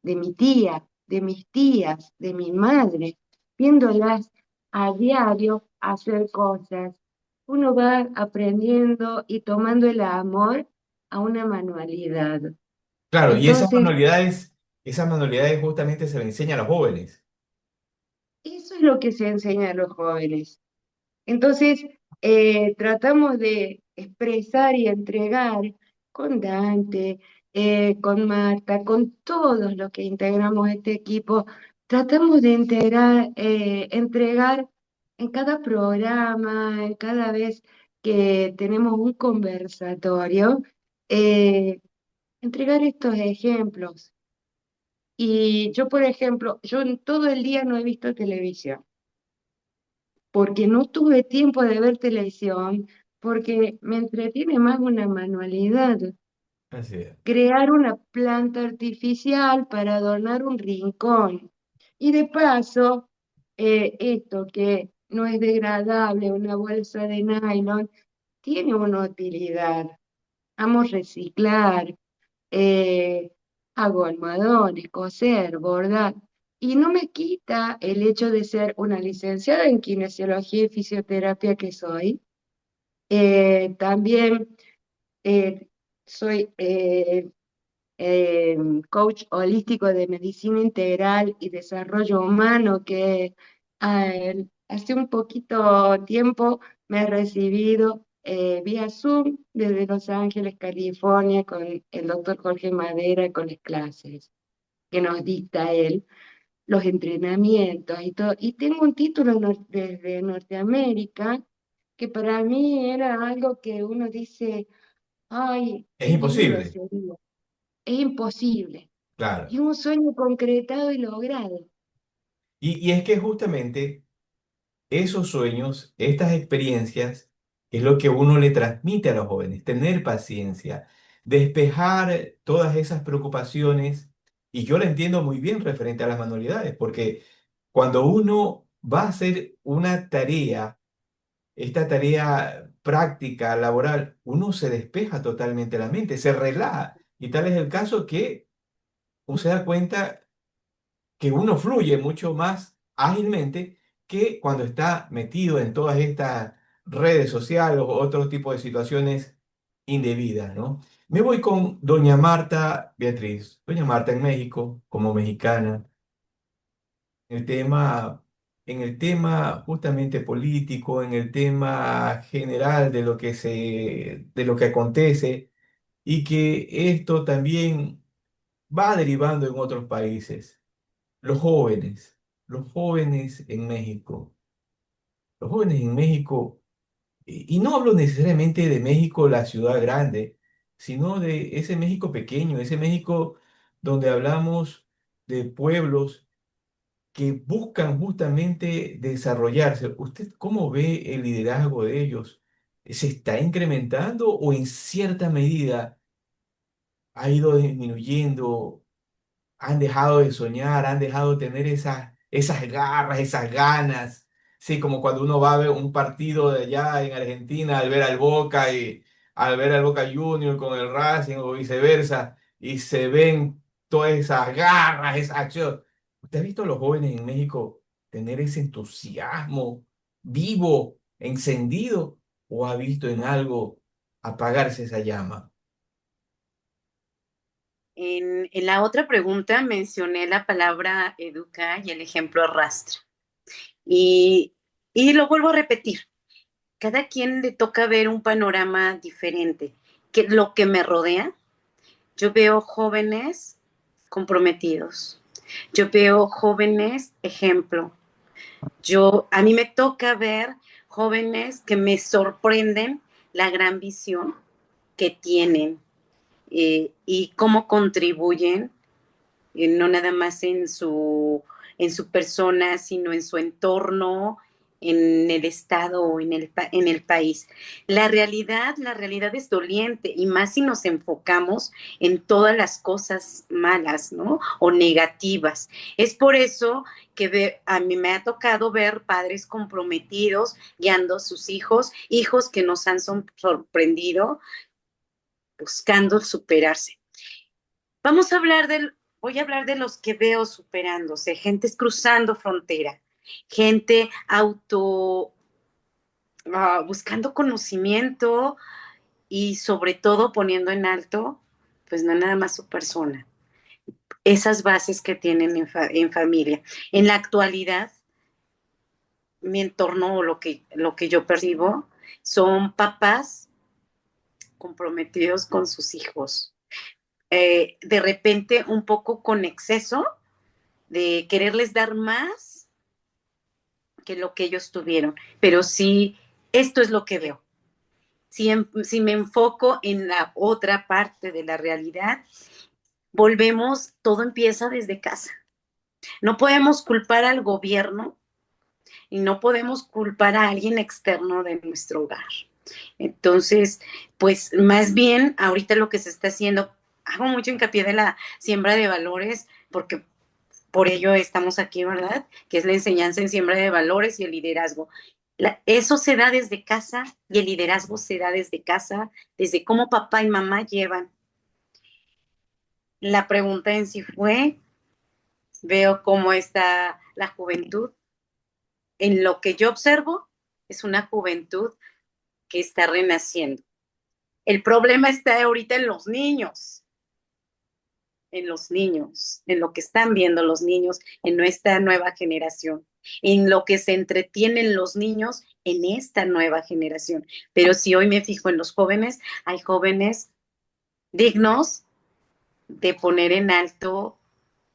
Speaker 3: de mi tía, de mis tías, de mi madre, viéndolas a diario hacer cosas. Uno va aprendiendo y tomando el amor a una manualidad.
Speaker 1: Claro, y
Speaker 3: Entonces,
Speaker 1: esas manualidades justamente se le enseñan a los jóvenes.
Speaker 3: eso es lo que se enseña a los jóvenes. Entonces, tratamos de expresar y entregar con Dante, con Marta, con todos los que integramos este equipo, tratamos de entregar en cada programa, en cada vez que tenemos un conversatorio, eh, entregar estos ejemplos. Y yo, por ejemplo, yo en todo el día no he visto televisión porque no tuve tiempo de ver televisión, porque me entretiene más una manualidad,
Speaker 1: Así es.
Speaker 3: crear una planta artificial para adornar un rincón. Y de paso, esto que no es degradable, una bolsa de nylon, tiene una utilidad. Amo reciclar, eh, hago almohadones, coser, bordar. Y no me quita el hecho de ser una licenciada en kinesiología y fisioterapia que soy. También eh, soy coach holístico de medicina integral y desarrollo humano, que hace un poquito tiempo me he recibido vía Zoom desde Los Ángeles, California, con el doctor Jorge Madera, con las clases que nos dicta él, los entrenamientos y todo. Y tengo un título desde Norteamérica que para mí era algo que uno dice, ay,
Speaker 1: Es
Speaker 3: qué lindo
Speaker 1: imposible,
Speaker 3: sería. Es imposible.
Speaker 1: claro.
Speaker 3: Y un sueño concretado y logrado.
Speaker 1: Y es que justamente esos sueños, estas experiencias, es lo que uno le transmite a los jóvenes, tener paciencia, despejar todas esas preocupaciones. Y yo lo entiendo muy bien referente a las manualidades, porque cuando uno va a hacer una tarea, esta tarea práctica, laboral, uno se despeja totalmente la mente, se relaja. Y tal es el caso que uno se da cuenta que uno fluye mucho más ágilmente que cuando está metido en todas estas redes sociales o otro tipo de situaciones indebidas, ¿no? Me voy con doña Marta Beatriz. Doña Marta en México, como mexicana, el tema, en el tema justamente político, en el tema general de lo que de lo que acontece y que esto también va derivando en otros países. Los jóvenes, los jóvenes en México, los jóvenes en México, y no hablo necesariamente de México, la ciudad grande, sino de ese México pequeño, ese México donde hablamos de pueblos que buscan justamente desarrollarse. ¿Usted cómo ve el liderazgo de ellos? ¿Se está incrementando o en cierta medida ha ido disminuyendo? Han dejado de soñar, han dejado de tener esas garras, esas ganas. Sí, como cuando uno va a ver un partido de allá en Argentina, al ver al Boca y al ver al Boca Junior con el Racing o viceversa, y se ven todas esas garras, esa acción. ¿Usted ha visto a los jóvenes en México? tener ese entusiasmo vivo, encendido, o ha visto en algo apagarse esa llama?
Speaker 4: En la otra pregunta mencioné la palabra educa y el ejemplo arrastra. Y, y lo vuelvo a repetir. Cada quien le toca ver un panorama diferente. Que lo que me rodea, yo veo jóvenes comprometidos. Yo veo jóvenes ejemplo. A mí me toca ver jóvenes que me sorprenden la gran visión que tienen y cómo contribuyen, no nada más en su persona, sino en su entorno, en el estado o en el país. La realidad es doliente y más si nos enfocamos en todas las cosas malas, ¿no? O negativas. Es por eso que a mí me ha tocado ver padres comprometidos guiando a sus hijos, hijos que nos han sorprendido buscando superarse. Voy a hablar de los que veo superándose, gente cruzando frontera, gente buscando conocimiento y sobre todo poniendo en alto, pues no nada más su persona, esas bases que tienen en familia. En la actualidad, mi entorno o lo que yo percibo son papás comprometidos con sus hijos. De repente un poco con exceso de quererles dar más que lo que ellos tuvieron. Pero sí, esto es lo que veo. Si me enfoco en la otra parte de la realidad, todo empieza desde casa. No podemos culpar al gobierno y no podemos culpar a alguien externo de nuestro hogar. Entonces, pues más bien ahorita lo que se está haciendo, hago mucho hincapié de la siembra de valores, porque por ello estamos aquí, ¿verdad? Que es la enseñanza en siembra de valores y el liderazgo. Eso se da desde casa y el liderazgo se da desde casa, desde cómo papá y mamá llevan. La pregunta en sí veo cómo está la juventud. En lo que yo observo, es una juventud que está renaciendo. El problema está ahorita en lo que están viendo los niños, en nuestra nueva generación, en lo que se entretienen los niños en esta nueva generación. Pero si hoy me fijo en los jóvenes, hay jóvenes dignos de poner en alto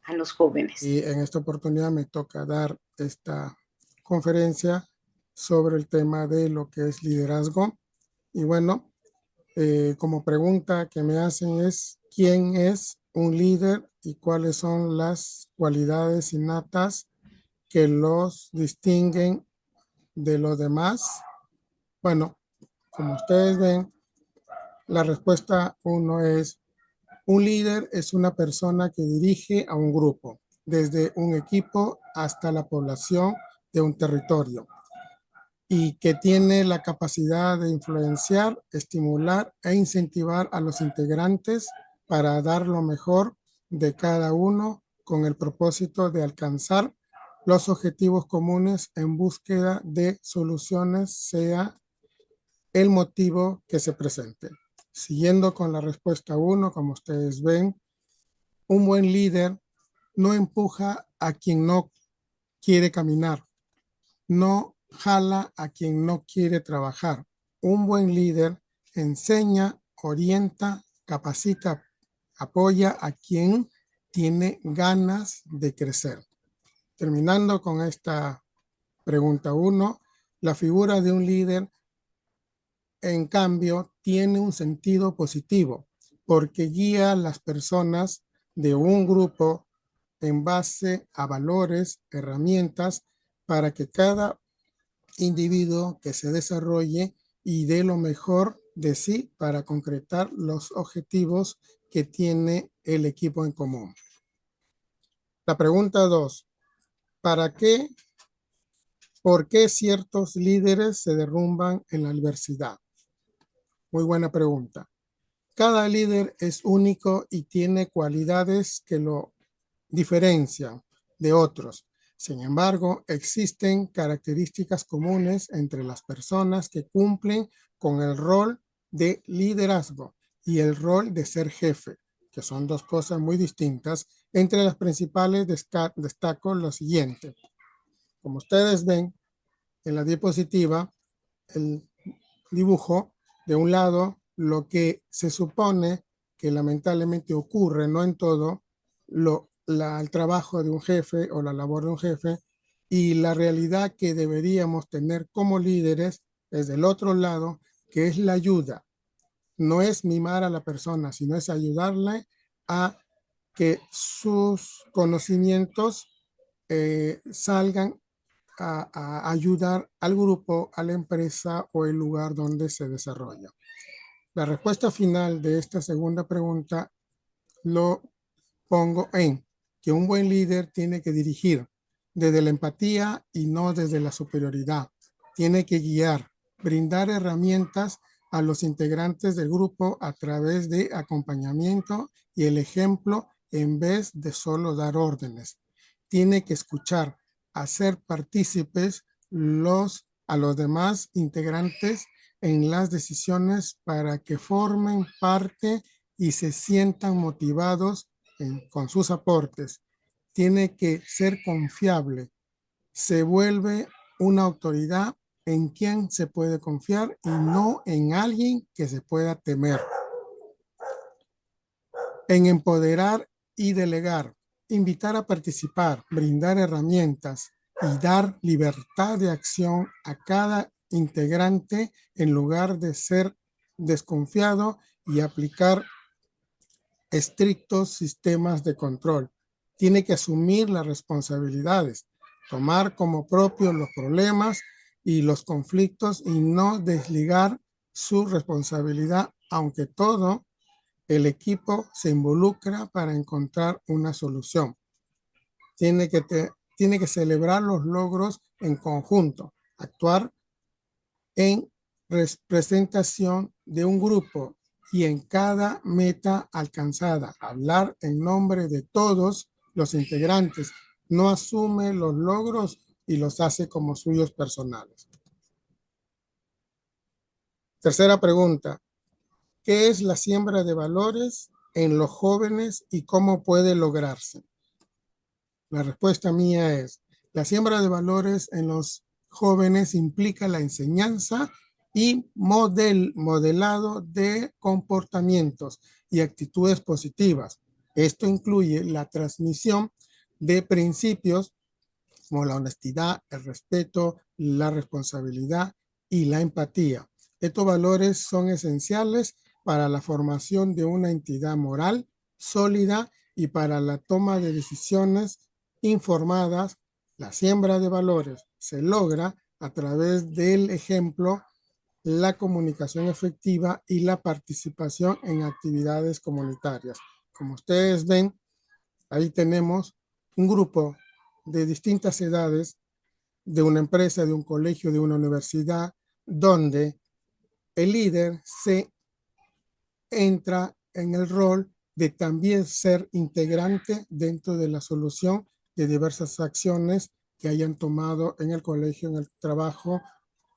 Speaker 4: a los jóvenes.
Speaker 2: Y en esta oportunidad me toca dar esta conferencia sobre el tema de lo que es liderazgo. Y bueno, como pregunta que me hacen es, ¿quién es un líder y cuáles son las cualidades innatas que los distinguen de los demás? Bueno, como ustedes ven, la respuesta uno es, un líder es una persona que dirige a un grupo, desde un equipo hasta la población de un territorio, y que tiene la capacidad de influenciar, estimular e incentivar a los integrantes para dar lo mejor de cada uno con el propósito de alcanzar los objetivos comunes en búsqueda de soluciones, sea el motivo que se presente. Siguiendo con la respuesta 1, como ustedes ven, un buen líder no empuja a quien no quiere caminar, no jala a quien no quiere trabajar. Un buen líder enseña, orienta, capacita, apoya a quien tiene ganas de crecer. Terminando con esta pregunta 1, la figura de un líder, en cambio, tiene un sentido positivo porque guía a las personas de un grupo en base a valores, herramientas, para que cada individuo que se desarrolle y dé lo mejor de sí para concretar los objetivos que tiene el equipo en común. La pregunta 2, ¿por qué ciertos líderes se derrumban en la adversidad? Muy buena pregunta. Cada líder es único y tiene cualidades que lo diferencian de otros. Sin embargo, existen características comunes entre las personas que cumplen con el rol de liderazgo y el rol de ser jefe, que son dos cosas muy distintas. Entre las principales destaco lo siguiente. Como ustedes ven en la diapositiva, el dibujo, de un lado, lo que se supone que lamentablemente ocurre, no en todo, el trabajo de un jefe o la labor de un jefe, y la realidad que deberíamos tener como líderes desde el otro lado, que es la ayuda. No es mimar a la persona, sino es ayudarle a que sus conocimientos salgan a ayudar al grupo, a la empresa o el lugar donde se desarrolla. La respuesta final de esta segunda pregunta lo pongo en que un buen líder tiene que dirigir desde la empatía y no desde la superioridad. Tiene que guiar, brindar herramientas a los integrantes del grupo a través de acompañamiento y el ejemplo en vez de solo dar órdenes. Tiene que escuchar, hacer partícipes a los demás integrantes en las decisiones para que formen parte y se sientan motivados con sus aportes. Tiene que ser confiable. Se vuelve una autoridad en quien se puede confiar y no en alguien que se pueda temer. En empoderar y delegar, invitar a participar, brindar herramientas y dar libertad de acción a cada integrante en lugar de ser desconfiado y aplicar estrictos sistemas de control. Tiene que asumir las responsabilidades, tomar como propios los problemas y los conflictos y no desligar su responsabilidad, aunque todo el equipo se involucra para encontrar una solución. Tiene que celebrar los logros en conjunto, actuar en representación de un grupo y en cada meta alcanzada, hablar en nombre de todos los integrantes, no asume los logros y los hace como suyos personales. Tercera pregunta, ¿qué es la siembra de valores en los jóvenes y cómo puede lograrse? La respuesta mía es, la siembra de valores en los jóvenes implica la enseñanza y modelado de comportamientos y actitudes positivas. Esto incluye la transmisión de principios como la honestidad, el respeto, la responsabilidad y la empatía. Estos valores son esenciales para la formación de una entidad moral sólida y para la toma de decisiones informadas. La siembra de valores se logra a través del ejemplo, la comunicación efectiva y la participación en actividades comunitarias. Como ustedes ven, ahí tenemos un grupo de distintas edades, de una empresa, de un colegio, de una universidad, donde el líder se entra en el rol de también ser integrante dentro de la solución de diversas acciones que hayan tomado en el colegio, en el trabajo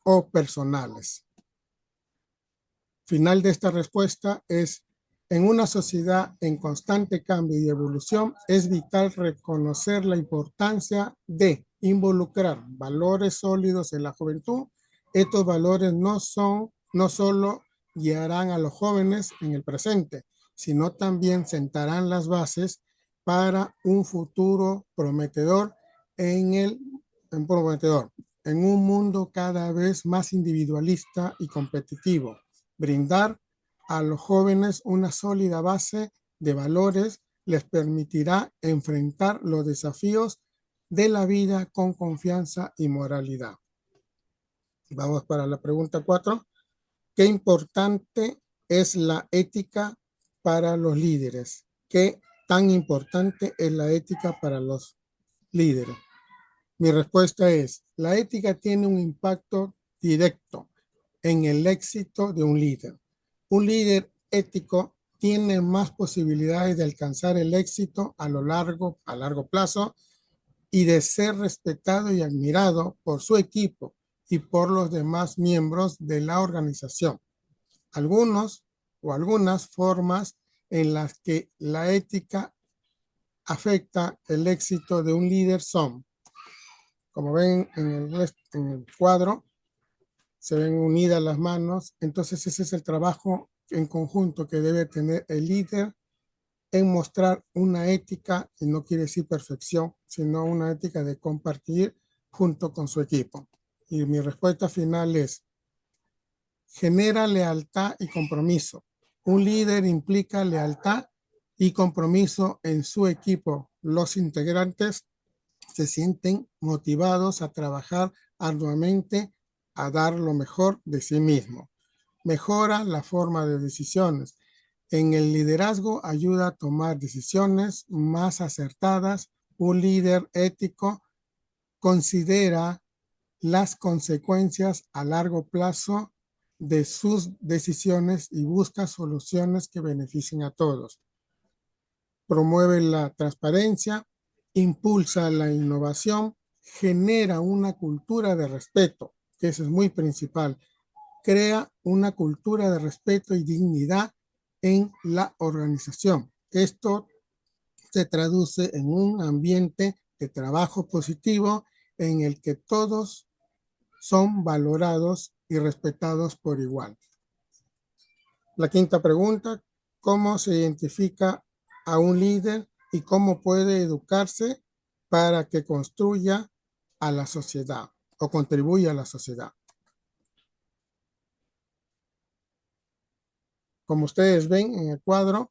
Speaker 2: o personales. Final de esta respuesta es, en una sociedad en constante cambio y evolución, es vital reconocer la importancia de involucrar valores sólidos en la juventud. Estos valores no solo guiarán a los jóvenes en el presente, sino también sentarán las bases para un futuro prometedor en un mundo cada vez más individualista y competitivo. Brindar a los jóvenes una sólida base de valores les permitirá enfrentar los desafíos de la vida con confianza y moralidad. Vamos para la pregunta 4. ¿Qué importante es la ética para los líderes? ¿Qué tan importante es la ética para los líderes? Mi respuesta es, la ética tiene un impacto directo en el éxito de un líder. Un líder ético tiene más posibilidades de alcanzar el éxito a largo plazo y de ser respetado y admirado por su equipo y por los demás miembros de la organización. Algunos o algunas formas en las que la ética afecta el éxito de un líder son, como ven en el cuadro, se ven unidas las manos, entonces ese es el trabajo en conjunto que debe tener el líder en mostrar una ética, y no quiere decir perfección, sino una ética de compartir junto con su equipo. Y mi respuesta final es, genera lealtad y compromiso. Un líder implica lealtad y compromiso en su equipo. Los integrantes se sienten motivados a trabajar arduamente, a dar lo mejor de sí mismo. Mejora la forma de decisiones. En el liderazgo ayuda a tomar decisiones más acertadas. Un líder ético considera las consecuencias a largo plazo de sus decisiones y busca soluciones que beneficien a todos. Promueve la transparencia, impulsa la innovación, genera una cultura de respeto, que eso es muy principal. Crea una cultura de respeto y dignidad en la organización. Esto se traduce en un ambiente de trabajo positivo en el que todos son valorados y respetados por igual. La quinta pregunta, ¿cómo se identifica a un líder y cómo puede educarse para que construya a la sociedad o contribuya a la sociedad? Como ustedes ven en el cuadro,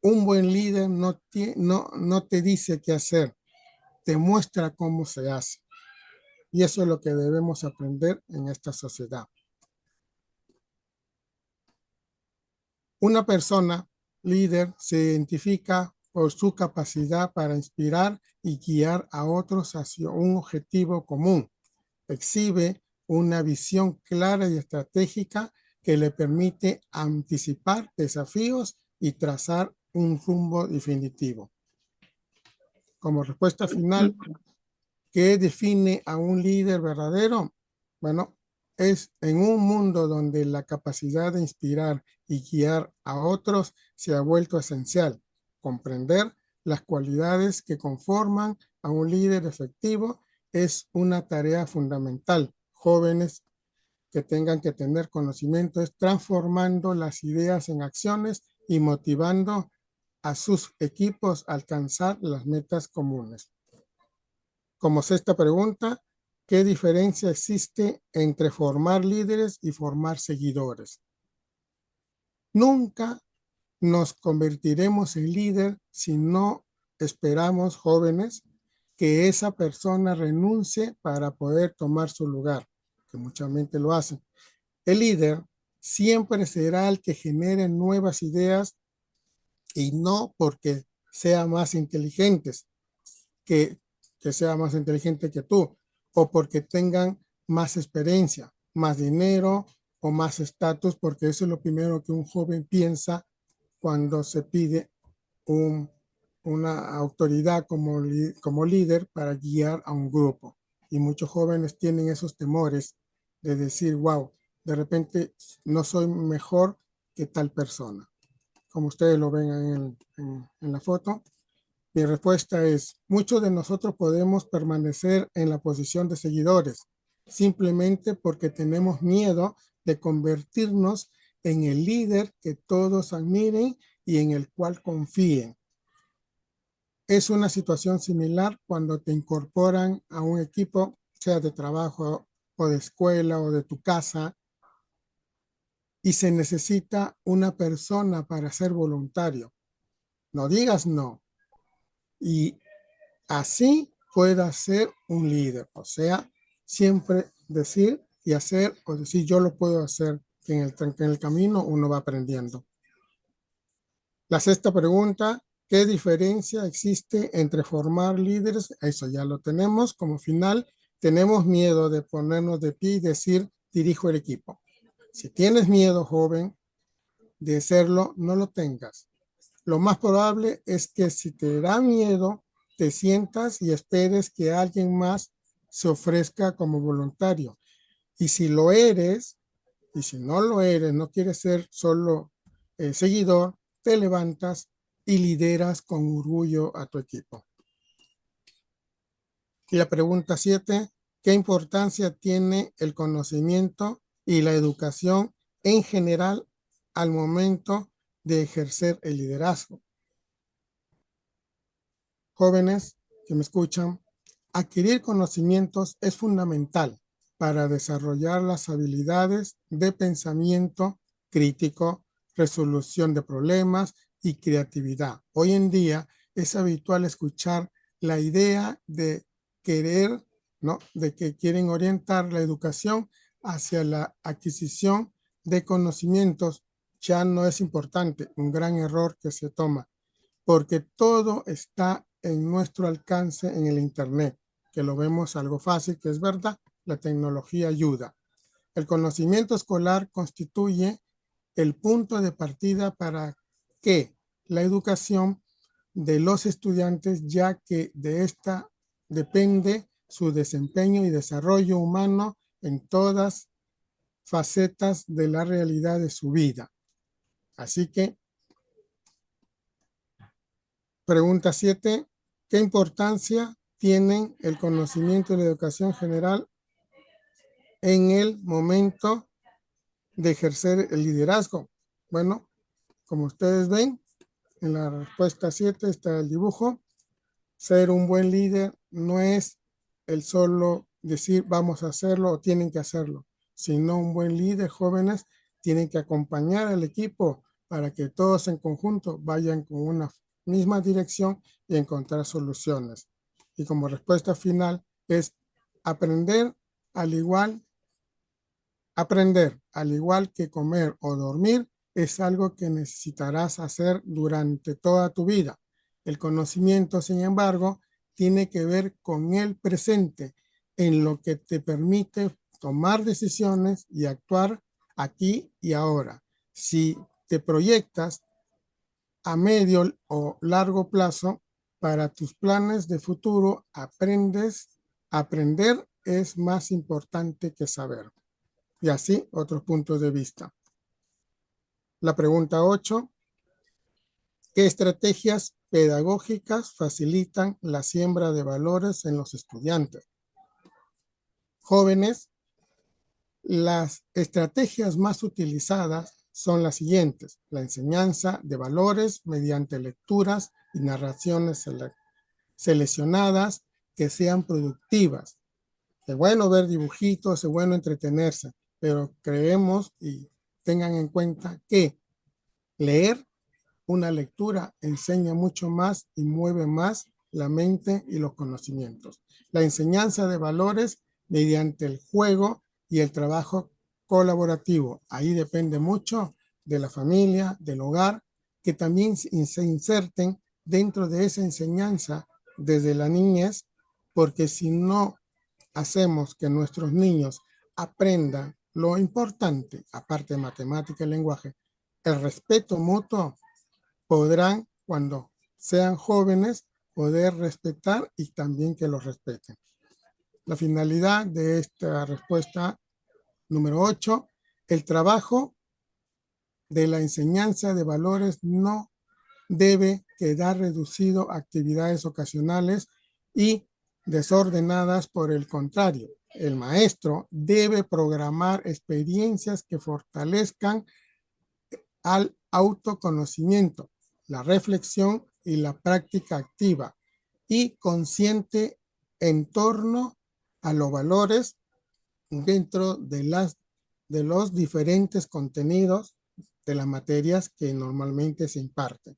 Speaker 2: un buen líder no te dice qué hacer, te muestra cómo se hace. Y eso es lo que debemos aprender en esta sociedad. Una persona líder se identifica por su capacidad para inspirar y guiar a otros hacia un objetivo común. Exhibe una visión clara y estratégica que le permite anticipar desafíos y trazar un rumbo definitivo. Como respuesta final, ¿qué define a un líder verdadero? Bueno, es en un mundo donde la capacidad de inspirar y guiar a otros se ha vuelto esencial. Comprender las cualidades que conforman a un líder efectivo es una tarea fundamental. Jóvenes que tengan que tener conocimiento es transformando las ideas en acciones y motivando a sus equipos a alcanzar las metas comunes. Como sexta pregunta, ¿qué diferencia existe entre formar líderes y formar seguidores? Nunca nos convertiremos en líder si no esperamos, jóvenes, que esa persona renuncie para poder tomar su lugar, que mucha gente lo hace. El líder siempre será el que genere nuevas ideas y no porque sea más inteligentes, que sea más inteligente que tú, o porque tengan más experiencia, más dinero o más estatus, porque eso es lo primero que un joven piensa cuando se pide una autoridad como líder para guiar a un grupo. Y muchos jóvenes tienen esos temores de decir, wow, de repente no soy mejor que tal persona. Como ustedes lo ven en la foto. Mi respuesta es, muchos de nosotros podemos permanecer en la posición de seguidores, simplemente porque tenemos miedo de convertirnos en el líder que todos admiren y en el cual confíen. Es una situación similar cuando te incorporan a un equipo, sea de trabajo o de escuela o de tu casa, y se necesita una persona para ser voluntario. No digas no. Y así pueda ser un líder. O sea, siempre decir y hacer, o decir yo lo puedo hacer, que en el camino uno va aprendiendo. La sexta pregunta, ¿qué diferencia existe entre formar líderes? Eso ya lo tenemos como final. Tenemos miedo de ponernos de pie y decir, dirijo el equipo. Si tienes miedo, joven, de hacerlo, no lo tengas. Lo más probable es que si te da miedo, te sientas y esperes que alguien más se ofrezca como voluntario. Y si lo eres, y si no lo eres, no quieres ser solo seguidor, te levantas y lideras con orgullo a tu equipo. Y la pregunta 7, ¿qué importancia tiene el conocimiento y la educación en general al momento de ejercer el liderazgo? Jóvenes que me escuchan, adquirir conocimientos es fundamental para desarrollar las habilidades de pensamiento crítico, resolución de problemas y creatividad. Hoy en día es habitual escuchar la idea de querer, ¿no? De que quieren orientar la educación hacia la adquisición de conocimientos. Ya no es importante, un gran error que se toma, porque todo está en nuestro alcance en el Internet, que lo vemos algo fácil, que es verdad, la tecnología ayuda. El conocimiento escolar constituye el punto de partida para que la educación de los estudiantes, ya que de esta depende su desempeño y desarrollo humano en todas facetas de la realidad de su vida. Así que, pregunta 7, ¿qué importancia tienen el conocimiento y la educación general en el momento de ejercer el liderazgo? Bueno, como ustedes ven, en la respuesta 7 está el dibujo. Ser un buen líder no es el solo decir vamos a hacerlo o tienen que hacerlo, sino un buen líder, jóvenes, tienen que acompañar al equipo para que todos en conjunto vayan con una misma dirección y encontrar soluciones. Y como respuesta final es aprender al igual que comer o dormir es algo que necesitarás hacer durante toda tu vida. El conocimiento, sin embargo, tiene que ver con el presente, en lo que te permite tomar decisiones y actuar aquí y ahora. Si te proyectas a medio o largo plazo para tus planes de futuro, aprender es más importante que saber. Y así otros puntos de vista. La pregunta 8, ¿qué estrategias pedagógicas facilitan la siembra de valores en los estudiantes? Jóvenes, las estrategias más utilizadas son las siguientes: la enseñanza de valores mediante lecturas y narraciones seleccionadas que sean productivas. Es bueno ver dibujitos, es bueno entretenerse, pero creemos y tengan en cuenta que leer una lectura enseña mucho más y mueve más la mente y los conocimientos. La enseñanza de valores mediante el juego y el trabajo colaborativo. Ahí depende mucho de la familia, del hogar, que también se inserten dentro de esa enseñanza desde la niñez, porque si no hacemos que nuestros niños aprendan lo importante, aparte de matemática y lenguaje, el respeto mutuo, podrán, cuando sean jóvenes, poder respetar y también que los respeten. La finalidad de esta respuesta número 8, el trabajo de la enseñanza de valores no debe quedar reducido a actividades ocasionales y desordenadas. Por el contrario, el maestro debe programar experiencias que fortalezcan al autoconocimiento, la reflexión y la práctica activa y consciente en torno a los valores dentro de los diferentes contenidos de las materias que normalmente se imparten.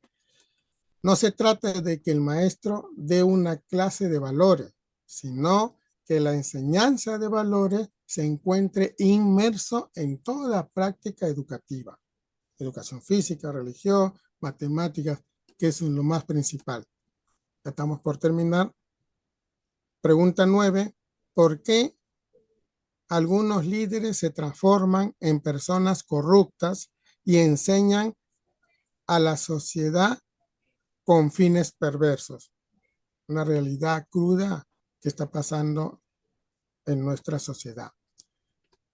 Speaker 2: No se trata de que el maestro dé una clase de valores, sino que la enseñanza de valores se encuentre inmerso en toda práctica educativa. Educación física, religión, matemáticas, que es lo más principal. Ya estamos por terminar. Pregunta 9. ¿Por qué algunos líderes se transforman en personas corruptas y enseñan a la sociedad con fines perversos? una realidad cruda que está pasando en nuestra sociedad.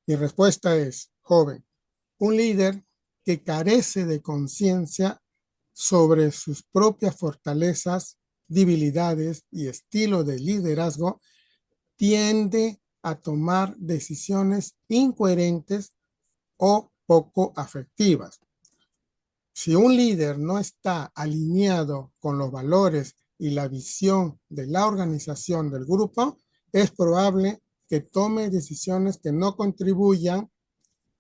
Speaker 2: Mi respuesta es, joven, un líder que carece de conciencia sobre sus propias fortalezas, debilidades y estilo de liderazgo, tiende a tomar decisiones incoherentes o poco afectivas. Si un líder no está alineado con los valores y la visión de la organización del grupo, es probable que tome decisiones que no contribuyan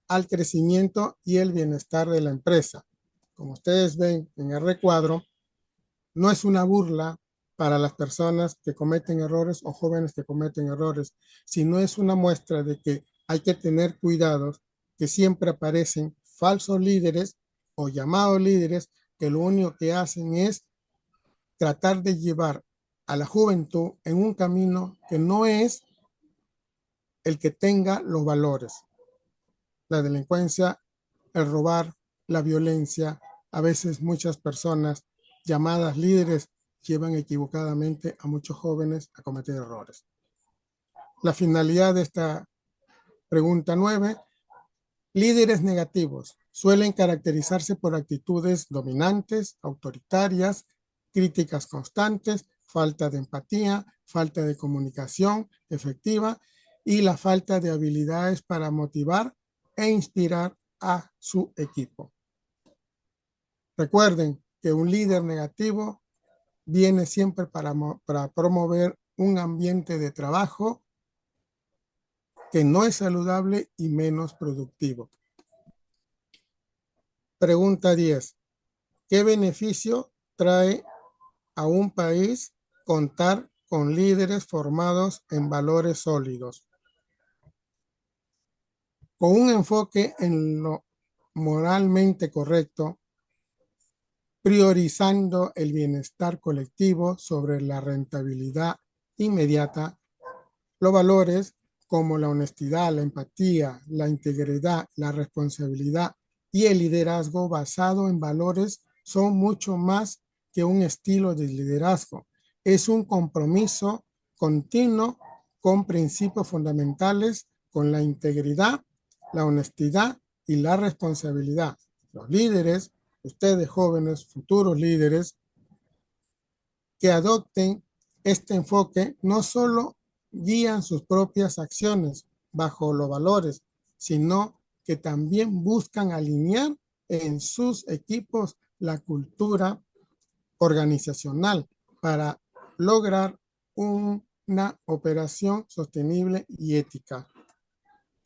Speaker 2: al crecimiento y el bienestar de la empresa. Como ustedes ven en el recuadro, no es una burla para las personas que cometen errores o jóvenes que cometen errores, sino es una muestra de que hay que tener cuidado, que siempre aparecen falsos líderes o llamados líderes que lo único que hacen es tratar de llevar a la juventud en un camino que no es el que tenga los valores. La delincuencia, el robar, la violencia, a veces muchas personas llamadas líderes llevan equivocadamente a muchos jóvenes a cometer errores. La finalidad de esta pregunta 9, líderes negativos suelen caracterizarse por actitudes dominantes, autoritarias, críticas constantes, falta de empatía, falta de comunicación efectiva y la falta de habilidades para motivar e inspirar a su equipo. Recuerden que un líder negativo viene siempre para promover un ambiente de trabajo que no es saludable y menos productivo. Pregunta 10. ¿Qué beneficio trae a un país contar con líderes formados en valores sólidos? Con un enfoque en lo moralmente correcto, priorizando el bienestar colectivo sobre la rentabilidad inmediata, los valores como la honestidad, la empatía, la integridad, la responsabilidad y el liderazgo basado en valores son mucho más que un estilo de liderazgo. Es un compromiso continuo con principios fundamentales, con la integridad, la honestidad y la responsabilidad. Los líderes, ustedes jóvenes, futuros líderes, que adopten este enfoque no solo guían sus propias acciones bajo los valores, sino que también buscan alinear en sus equipos la cultura organizacional para lograr una operación sostenible y ética.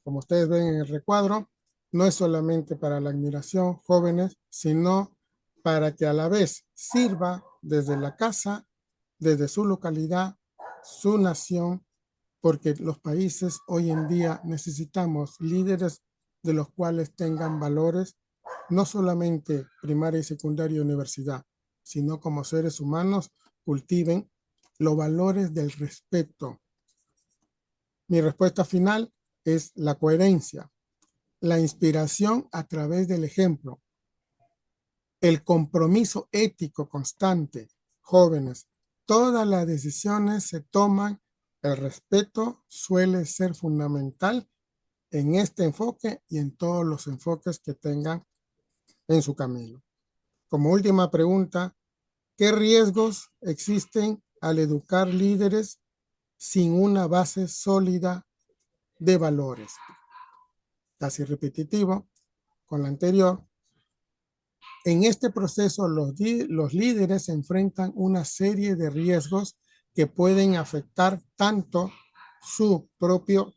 Speaker 2: Como ustedes ven en el recuadro, no es solamente para la admiración, jóvenes, sino para que a la vez sirva desde la casa, desde su localidad, su nación, porque los países hoy en día necesitamos líderes de los cuales tengan valores, no solamente primaria y secundaria y universidad, sino como seres humanos cultiven los valores del respeto. Mi respuesta final es la coherencia, la inspiración a través del ejemplo, el compromiso ético constante. Jóvenes, todas las decisiones se toman, el respeto suele ser fundamental en este enfoque y en todos los enfoques que tengan en su camino. Como última pregunta, ¿qué riesgos existen al educar líderes sin una base sólida de valores? Casi repetitivo con la anterior. En este proceso, los líderes enfrentan una serie de riesgos que pueden afectar tanto su propio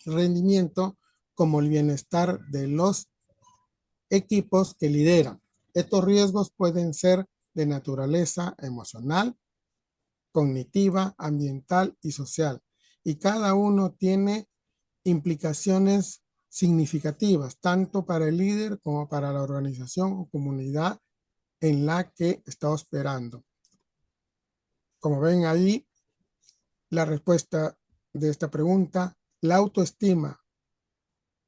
Speaker 2: rendimiento como el bienestar de los equipos que lideran. Estos riesgos pueden ser de naturaleza emocional, cognitiva, ambiental y social, y cada uno tiene implicaciones significativas, tanto para el líder como para la organización o comunidad en la que está operando. Como ven ahí, la respuesta de esta pregunta, la autoestima,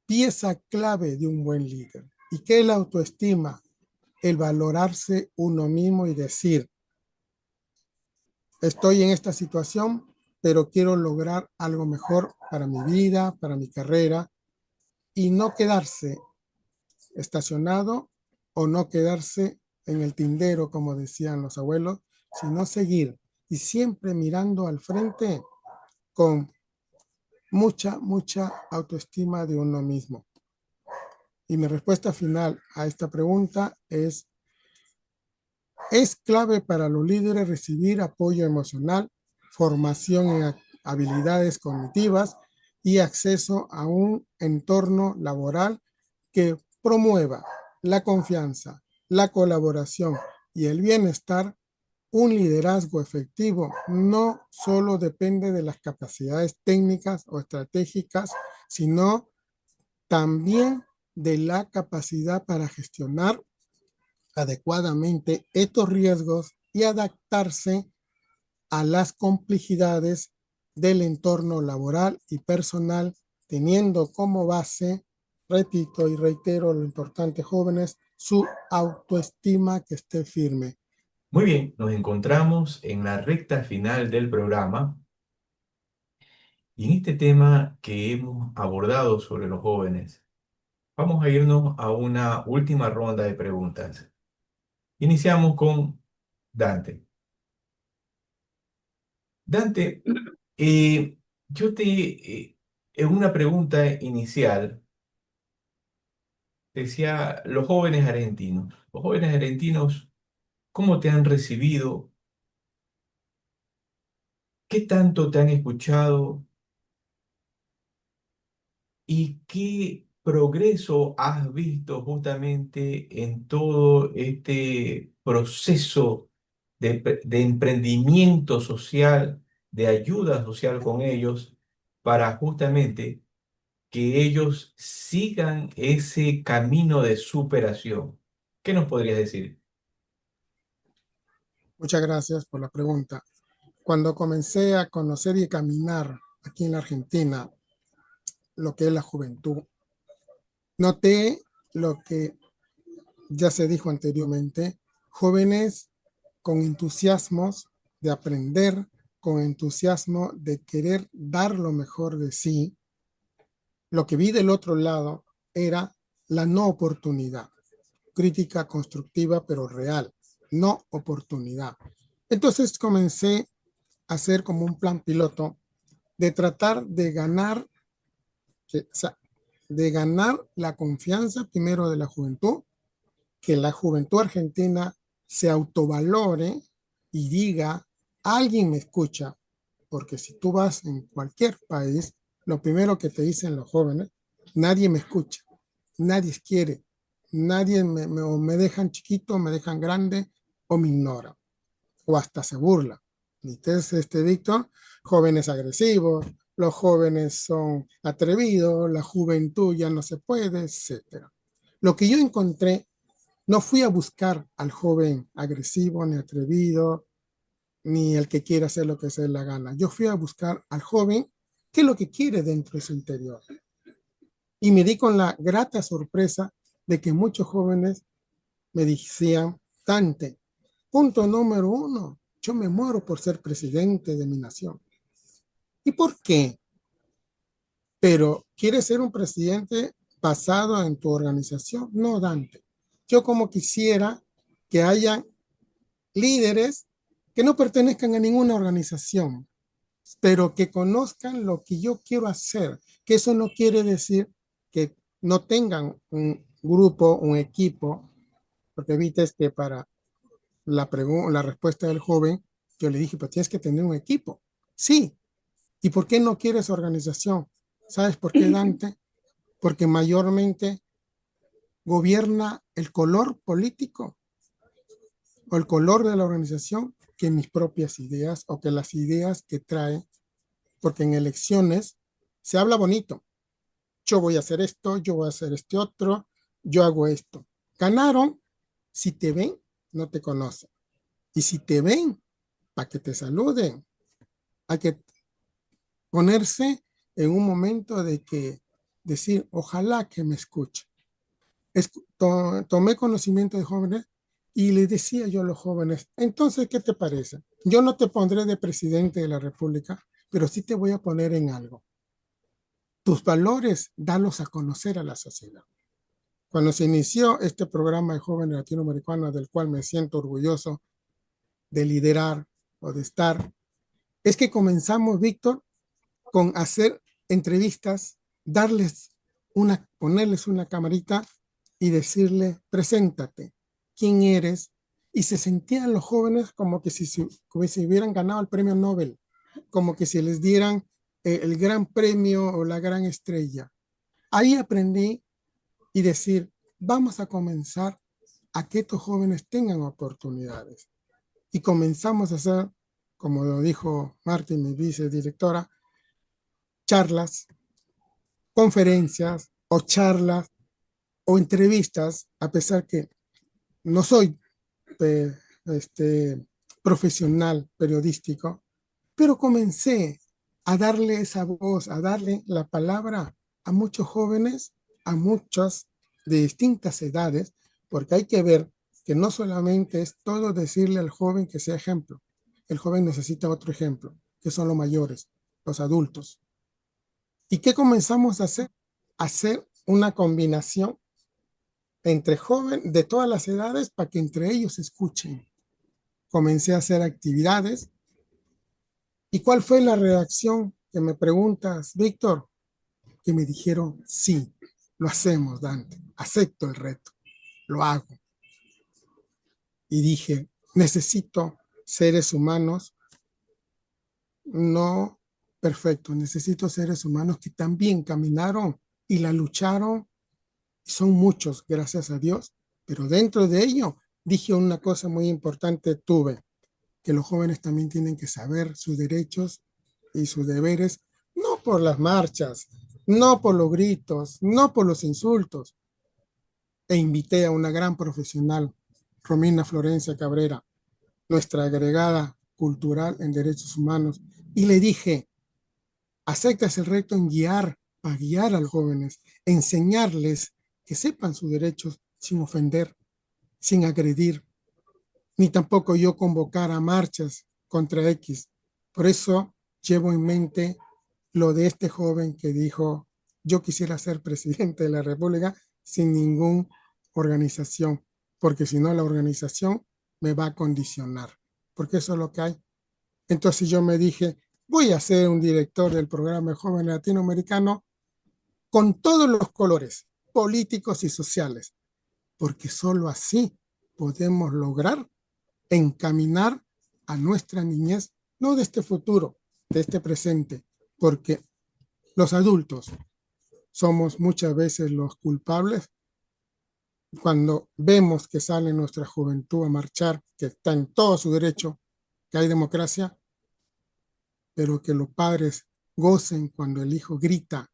Speaker 2: pieza clave de un buen líder. ¿Y qué es la autoestima? El valorarse uno mismo y decir, estoy en esta situación, pero quiero lograr algo mejor para mi vida, para mi carrera, y no quedarse estacionado o no quedarse en el tindero, como decían los abuelos, sino seguir y siempre mirando al frente con mucha autoestima de uno mismo. Y mi respuesta final a esta pregunta es clave para los líderes recibir apoyo emocional, formación en habilidades cognitivas y acceso a un entorno laboral que promueva la confianza, la colaboración y el bienestar. Un liderazgo efectivo no solo depende de las capacidades técnicas o estratégicas, sino también de la capacidad para gestionar adecuadamente estos riesgos y adaptarse a las complejidades del entorno laboral y personal, teniendo como base, repito y reitero lo importante, jóvenes, su autoestima que esté firme.
Speaker 1: Muy bien, nos encontramos en la recta final del programa y en este tema que hemos abordado sobre los jóvenes, vamos a irnos a una última ronda de preguntas. Iniciamos con Dante. Dante, yo en una pregunta inicial, decía los jóvenes argentinos, ¿cómo te han recibido? ¿Qué tanto te han escuchado? ¿Y qué progreso has visto justamente en todo este proceso de emprendimiento social, de ayuda social con ellos, para justamente que ellos sigan ese camino de superación? ¿Qué nos podrías decir?
Speaker 2: Muchas gracias por la pregunta. Cuando comencé a conocer y caminar aquí en la Argentina lo que es la juventud, noté lo que ya se dijo anteriormente, jóvenes con entusiasmos de aprender, con entusiasmo de querer dar lo mejor de sí. Lo que vi del otro lado era la no oportunidad, crítica constructiva pero real, no oportunidad. Entonces comencé a hacer como un plan piloto de tratar de ganar, o sea, de ganar la confianza primero de la juventud, que la juventud argentina se autovalore y diga, alguien me escucha, porque si tú vas en cualquier país, lo primero que te dicen los jóvenes, nadie me escucha, nadie quiere, nadie o me dejan chiquito, me dejan grande o me ignora, o hasta se burla. Entonces, Víctor, jóvenes agresivos, los jóvenes son atrevidos, la juventud ya no se puede, etcétera. Lo que yo encontré, no fui a buscar al joven agresivo ni atrevido, ni el que quiere hacer lo que se dé la gana. Yo fui a buscar al joven qué es lo que quiere dentro de su interior. Y me di con la grata sorpresa de que muchos jóvenes me decían, Dante, punto número uno, yo me muero por ser presidente de mi nación. ¿Y por qué? Pero ¿quieres ser un presidente basado en tu organización? No, Dante. Yo como quisiera que haya líderes que no pertenezcan a ninguna organización, pero que conozcan lo que yo quiero hacer, que eso no quiere decir que no tengan un grupo, un equipo, porque viste que para la respuesta del joven, yo le dije, pues tienes que tener un equipo. Sí. ¿Y por qué no quieres organización? ¿Sabes por qué, Dante? Porque mayormente gobierna el color político o el color de la organización que mis propias ideas o que las ideas que trae, porque en elecciones se habla bonito. Yo voy a hacer esto, yo voy a hacer este otro, yo hago esto. Ganaron, si te ven, no te conocen. Y si te ven, para que te saluden, hay que ponerse en un momento de que decir, ojalá que me escuche. Tomé conocimiento de jóvenes y les decía yo a los jóvenes, entonces, ¿qué te parece? yo no te pondré de presidente de la República, pero sí te voy a poner en algo. Tus valores, dalos a conocer a la sociedad. Cuando se inició este programa de jóvenes latinoamericanos, del cual me siento orgulloso de liderar o de estar, es que comenzamos, Víctor, con hacer entrevistas, ponerles una camarita y decirle, preséntate, quién eres, y se sentían los jóvenes como que si hubieran ganado el premio Nobel, como que si les dieran el gran premio o la gran estrella. Ahí aprendí y decir, vamos a comenzar a que estos jóvenes tengan oportunidades. Y comenzamos a hacer, como lo dijo Martín, mi vicedirectora, charlas, conferencias o charlas o entrevistas, a pesar que no soy eh, profesional periodístico, pero comencé a darle esa voz, a darle la palabra a muchos jóvenes, a muchas de distintas edades, porque hay que ver que no solamente es todo decirle al joven que sea ejemplo, el joven necesita otro ejemplo, que son los mayores, los adultos. ¿Y qué comenzamos a hacer? Hacer una combinación entre jóvenes de todas las edades para que entre ellos escuchen. Comencé a hacer actividades. ¿Y cuál fue la reacción que me preguntas, Víctor? Que me dijeron, sí, lo hacemos, Dante, acepto el reto, lo hago. Y dije, necesito seres humanos no perfectos, necesito seres humanos que también caminaron y la lucharon, y son muchos, gracias a Dios, pero dentro de ello dije una cosa muy importante, que los jóvenes también tienen que saber sus derechos y sus deberes, no por las marchas, no por los gritos, no por los insultos. E invité a una gran profesional, Romina Florencia Cabrera, nuestra agregada cultural en derechos humanos, y le dije, aceptas el reto en a guiar a los jóvenes, enseñarles que sepan sus derechos sin ofender, sin agredir, ni tampoco yo convocar a marchas contra X. Por eso llevo en mente lo de este joven que dijo, yo quisiera ser presidente de la República sin ninguna organización, porque si no la organización me va a condicionar, porque eso es lo que hay. Entonces yo me dije, voy a ser un director del programa de Joven Latinoamericano con todos los colores, políticos y sociales, porque solo así podemos lograr encaminar a nuestra niñez, no de este futuro, de este presente, porque los adultos somos muchas veces los culpables cuando vemos que sale nuestra juventud a marchar, que está en todo su derecho, que hay democracia, pero que los padres gocen cuando el hijo grita,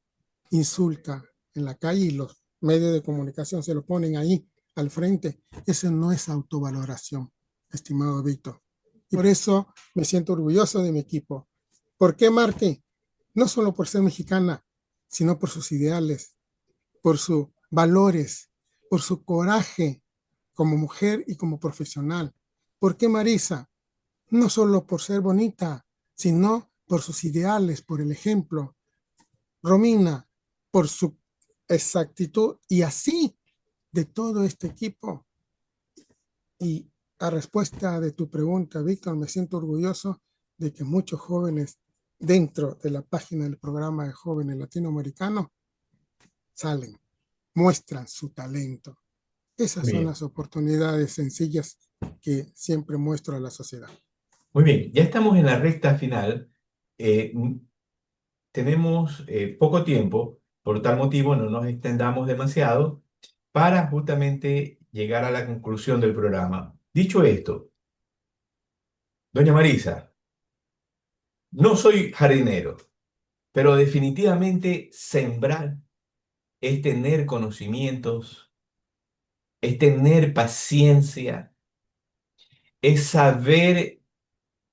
Speaker 2: insulta en la calle y los medios de comunicación se lo ponen ahí al frente. Eso no es autovaloración, estimado Víctor. Y por eso me siento orgulloso de mi equipo. ¿Por qué Marte? No solo por ser mexicana, sino por sus ideales, por sus valores, por su coraje como mujer y como profesional. ¿Por qué Marisa? No solo por ser bonita, sino por sus ideales, por el ejemplo. Romina, por su exactitud y así de todo este equipo. Y a respuesta de tu pregunta, Víctor, me siento orgulloso de que muchos jóvenes dentro de la página del programa de jóvenes latinoamericanos salen, muestran su talento. Esas son
Speaker 1: Bien,
Speaker 2: las oportunidades sencillas que siempre muestro a la sociedad.
Speaker 1: muy bien. Ya estamos en la recta final. Tenemos poco tiempo, por tal motivo no nos extendamos demasiado para justamente llegar a la conclusión del programa. Dicho esto, doña Marisa, no soy jardinero, pero definitivamente sembrar es tener conocimientos, es tener paciencia, es saber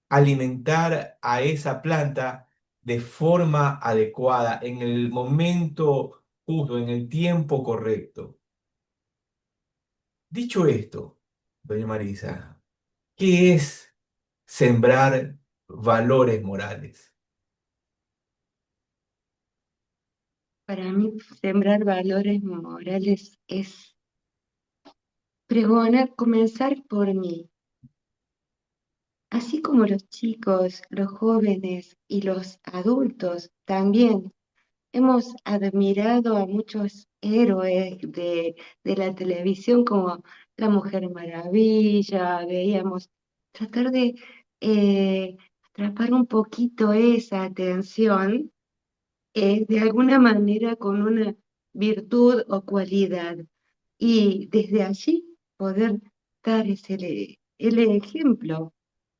Speaker 1: alimentar a esa planta de forma adecuada, en el momento justo, en el tiempo correcto. Dicho esto, doña Marisa, ¿qué es sembrar valores morales?
Speaker 3: Para mí, sembrar valores morales es pregonar, comenzar por mí. Así como los chicos, los jóvenes y los adultos también hemos admirado a muchos héroes de la televisión como la Mujer Maravilla, veíamos tratar de atrapar un poquito esa atención de alguna manera con una virtud o cualidad y desde allí poder dar el ejemplo.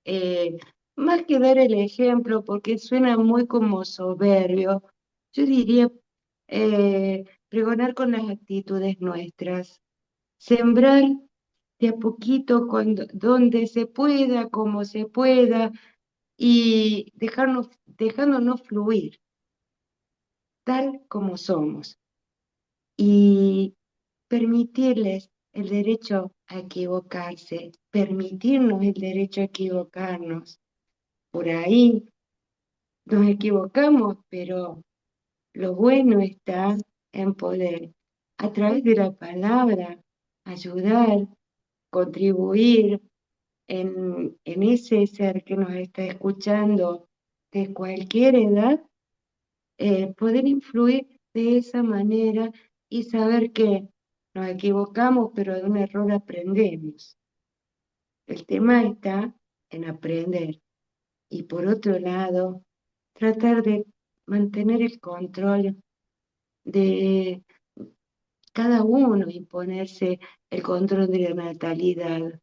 Speaker 3: Eh, Más que dar el ejemplo, porque suena muy como soberbio, yo diría pregonar con las actitudes nuestras, sembrar de a poquito donde se pueda, como se pueda, y dejándonos fluir tal como somos y permitirles el derecho a equivocarse, permitirnos el derecho a equivocarnos. Por ahí nos equivocamos, pero lo bueno está en poder, a través de la palabra, ayudar, contribuir en ese ser que nos está escuchando de cualquier edad, poder influir de esa manera y saber que nos equivocamos, pero de un error aprendemos. El tema está en aprender. Y por otro lado, tratar de mantener el control de cada uno y ponerse el control de la natalidad.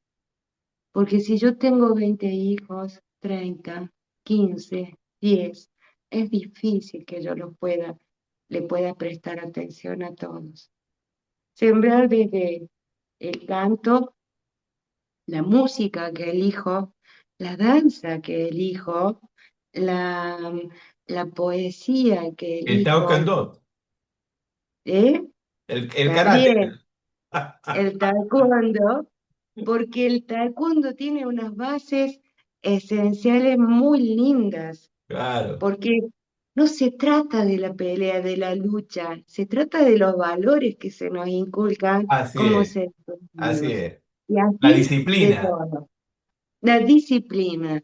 Speaker 3: Porque si yo tengo 20 hijos, 30, 15, 10, es difícil que yo le pueda prestar atención a todos. Sembrar desde el canto, la música que elijo, la danza que elijo, la, la poesía que
Speaker 1: El
Speaker 3: elijo,
Speaker 1: Taekwondo,
Speaker 3: ¿eh?
Speaker 1: el karate.
Speaker 3: También el taekwondo, porque el taekwondo tiene unas bases esenciales muy lindas,
Speaker 1: Claro,
Speaker 3: porque no se trata de la pelea, de la lucha, se trata de los valores que se nos inculcan
Speaker 1: así
Speaker 3: como
Speaker 1: es,
Speaker 3: seres
Speaker 1: así
Speaker 3: humanos.
Speaker 1: es.
Speaker 3: Y
Speaker 1: La
Speaker 3: así de
Speaker 1: disciplina,
Speaker 3: todo. La disciplina,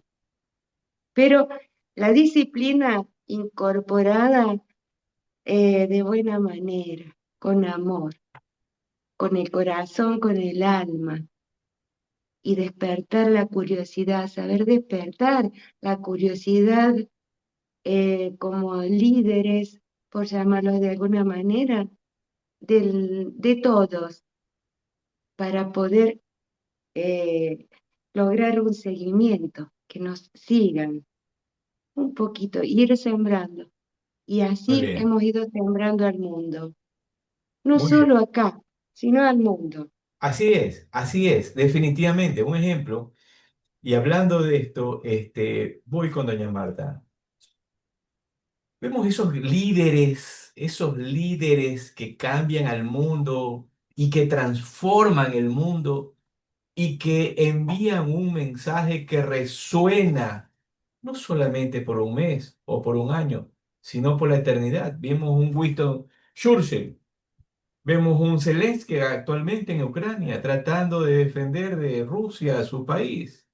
Speaker 3: pero la disciplina incorporada de buena manera, con amor, con el corazón, con el alma y despertar la curiosidad, saber despertar la curiosidad como líderes, por llamarlos de alguna manera, de todos, para poder eh, lograr un seguimiento, que nos sigan un poquito, ir sembrando. Y
Speaker 1: muy
Speaker 3: así
Speaker 1: bien,
Speaker 3: hemos ido sembrando al mundo, no
Speaker 1: muy bien.
Speaker 3: solo acá, sino al mundo.
Speaker 1: Así es, definitivamente. Un ejemplo, y hablando de esto, voy con doña Marta. Vemos esos líderes que cambian al mundo y que transforman el mundo y que envían un mensaje que resuena no solamente por un mes o por un año, sino por la eternidad. Vemos un Winston Churchill, vemos un Zelensky actualmente en Ucrania tratando de defender de Rusia a su país.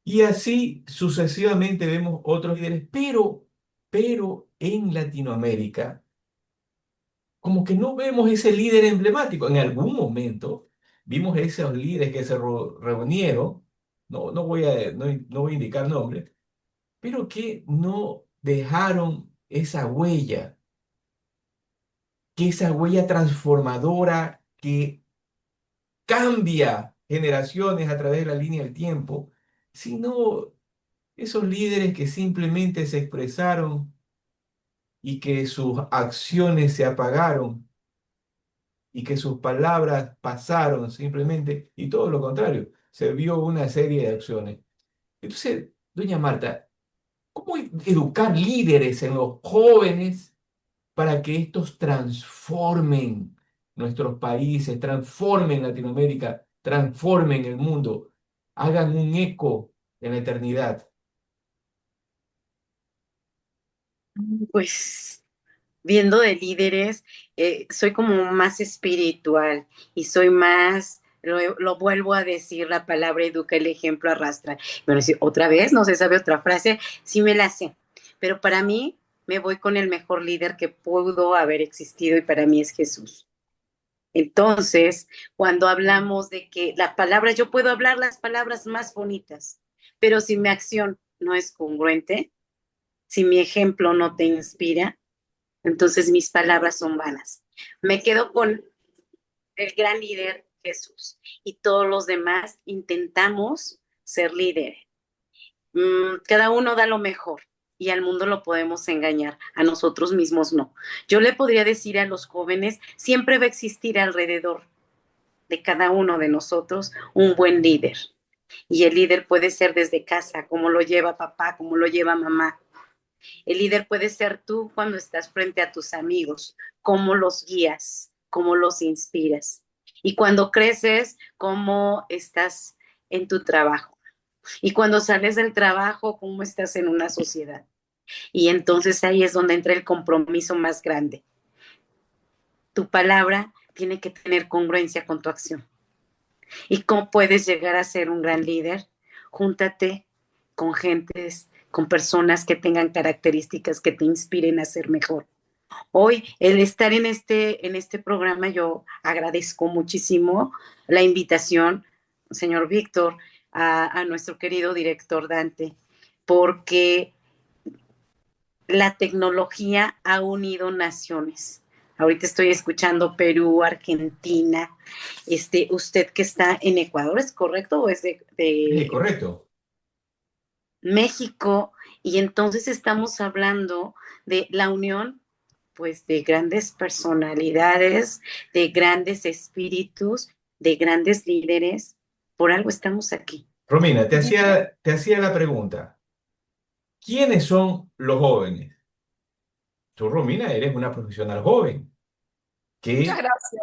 Speaker 1: Y así sucesivamente vemos otros líderes, pero en Latinoamérica, como que no vemos ese líder emblemático. En algún momento vimos esos líderes que se reunieron, no voy a indicar nombres, pero que no dejaron esa huella transformadora que cambia generaciones a través de la línea del tiempo, sino esos líderes que simplemente se expresaron y que sus acciones se apagaron y que sus palabras pasaron simplemente y todo lo contrario, se vio una serie de acciones. Entonces, doña Marta, ¿cómo educar líderes en los jóvenes para que estos transformen nuestros países, transformen Latinoamérica, transformen el mundo, hagan un eco en la eternidad?
Speaker 4: Pues viendo de líderes, soy como más espiritual y soy más, lo vuelvo a decir, la palabra educa, el ejemplo arrastra. Bueno, si otra vez no se sabe otra frase, sí me la sé, pero para mí me voy con el mejor líder que pudo haber existido y para mí es Jesús. Entonces, cuando hablamos de que la palabra, yo puedo hablar las palabras más bonitas, pero si mi acción no es congruente, si mi ejemplo no te inspira, entonces mis palabras son vanas. Me quedo con el gran líder Jesús y todos los demás intentamos ser líderes. Cada uno da lo mejor y al mundo lo podemos engañar, a nosotros mismos no. Yo le podría decir a los jóvenes, siempre va a existir alrededor de cada uno de nosotros un buen líder. Y el líder puede ser desde casa, como lo lleva papá, como lo lleva mamá. El líder puede ser tú cuando estás frente a tus amigos, cómo los guías, cómo los inspiras. Y cuando creces, cómo estás en tu trabajo. Y cuando sales del trabajo, cómo estás en una sociedad. Y entonces ahí es donde entra el compromiso más grande. Tu palabra tiene que tener congruencia con tu acción. ¿Y cómo puedes llegar a ser un gran líder? Júntate con gentes, con personas que tengan características que te inspiren a ser mejor. Hoy, el estar en este programa, yo agradezco muchísimo la invitación, señor Víctor, a nuestro querido director Dante, porque la tecnología ha unido naciones. Ahorita estoy escuchando Perú, Argentina. Usted que está en Ecuador, ¿es correcto? ¿O es
Speaker 1: Sí,
Speaker 4: de
Speaker 1: correcto.
Speaker 4: México? Y entonces estamos hablando de la unión, pues, de grandes personalidades, de grandes espíritus, de grandes líderes. Por algo estamos aquí.
Speaker 1: Romina, te hacía la pregunta, ¿quiénes son los jóvenes? Tú, Romina, eres una profesional joven
Speaker 5: Muchas
Speaker 1: que,
Speaker 5: gracias.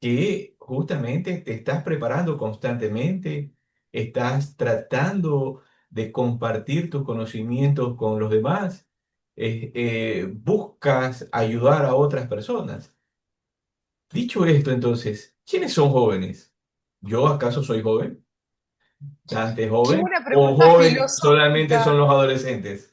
Speaker 1: que justamente te estás preparando constantemente, estás tratando de compartir tus conocimientos con los demás, buscas ayudar a otras personas. Dicho esto, entonces, ¿quiénes son jóvenes? ¿Yo acaso soy joven? ¿Dante es
Speaker 5: Qué
Speaker 1: joven?
Speaker 5: buena
Speaker 1: ¿O
Speaker 5: pregunta
Speaker 1: joven solamente
Speaker 5: filosófica.
Speaker 1: son los adolescentes?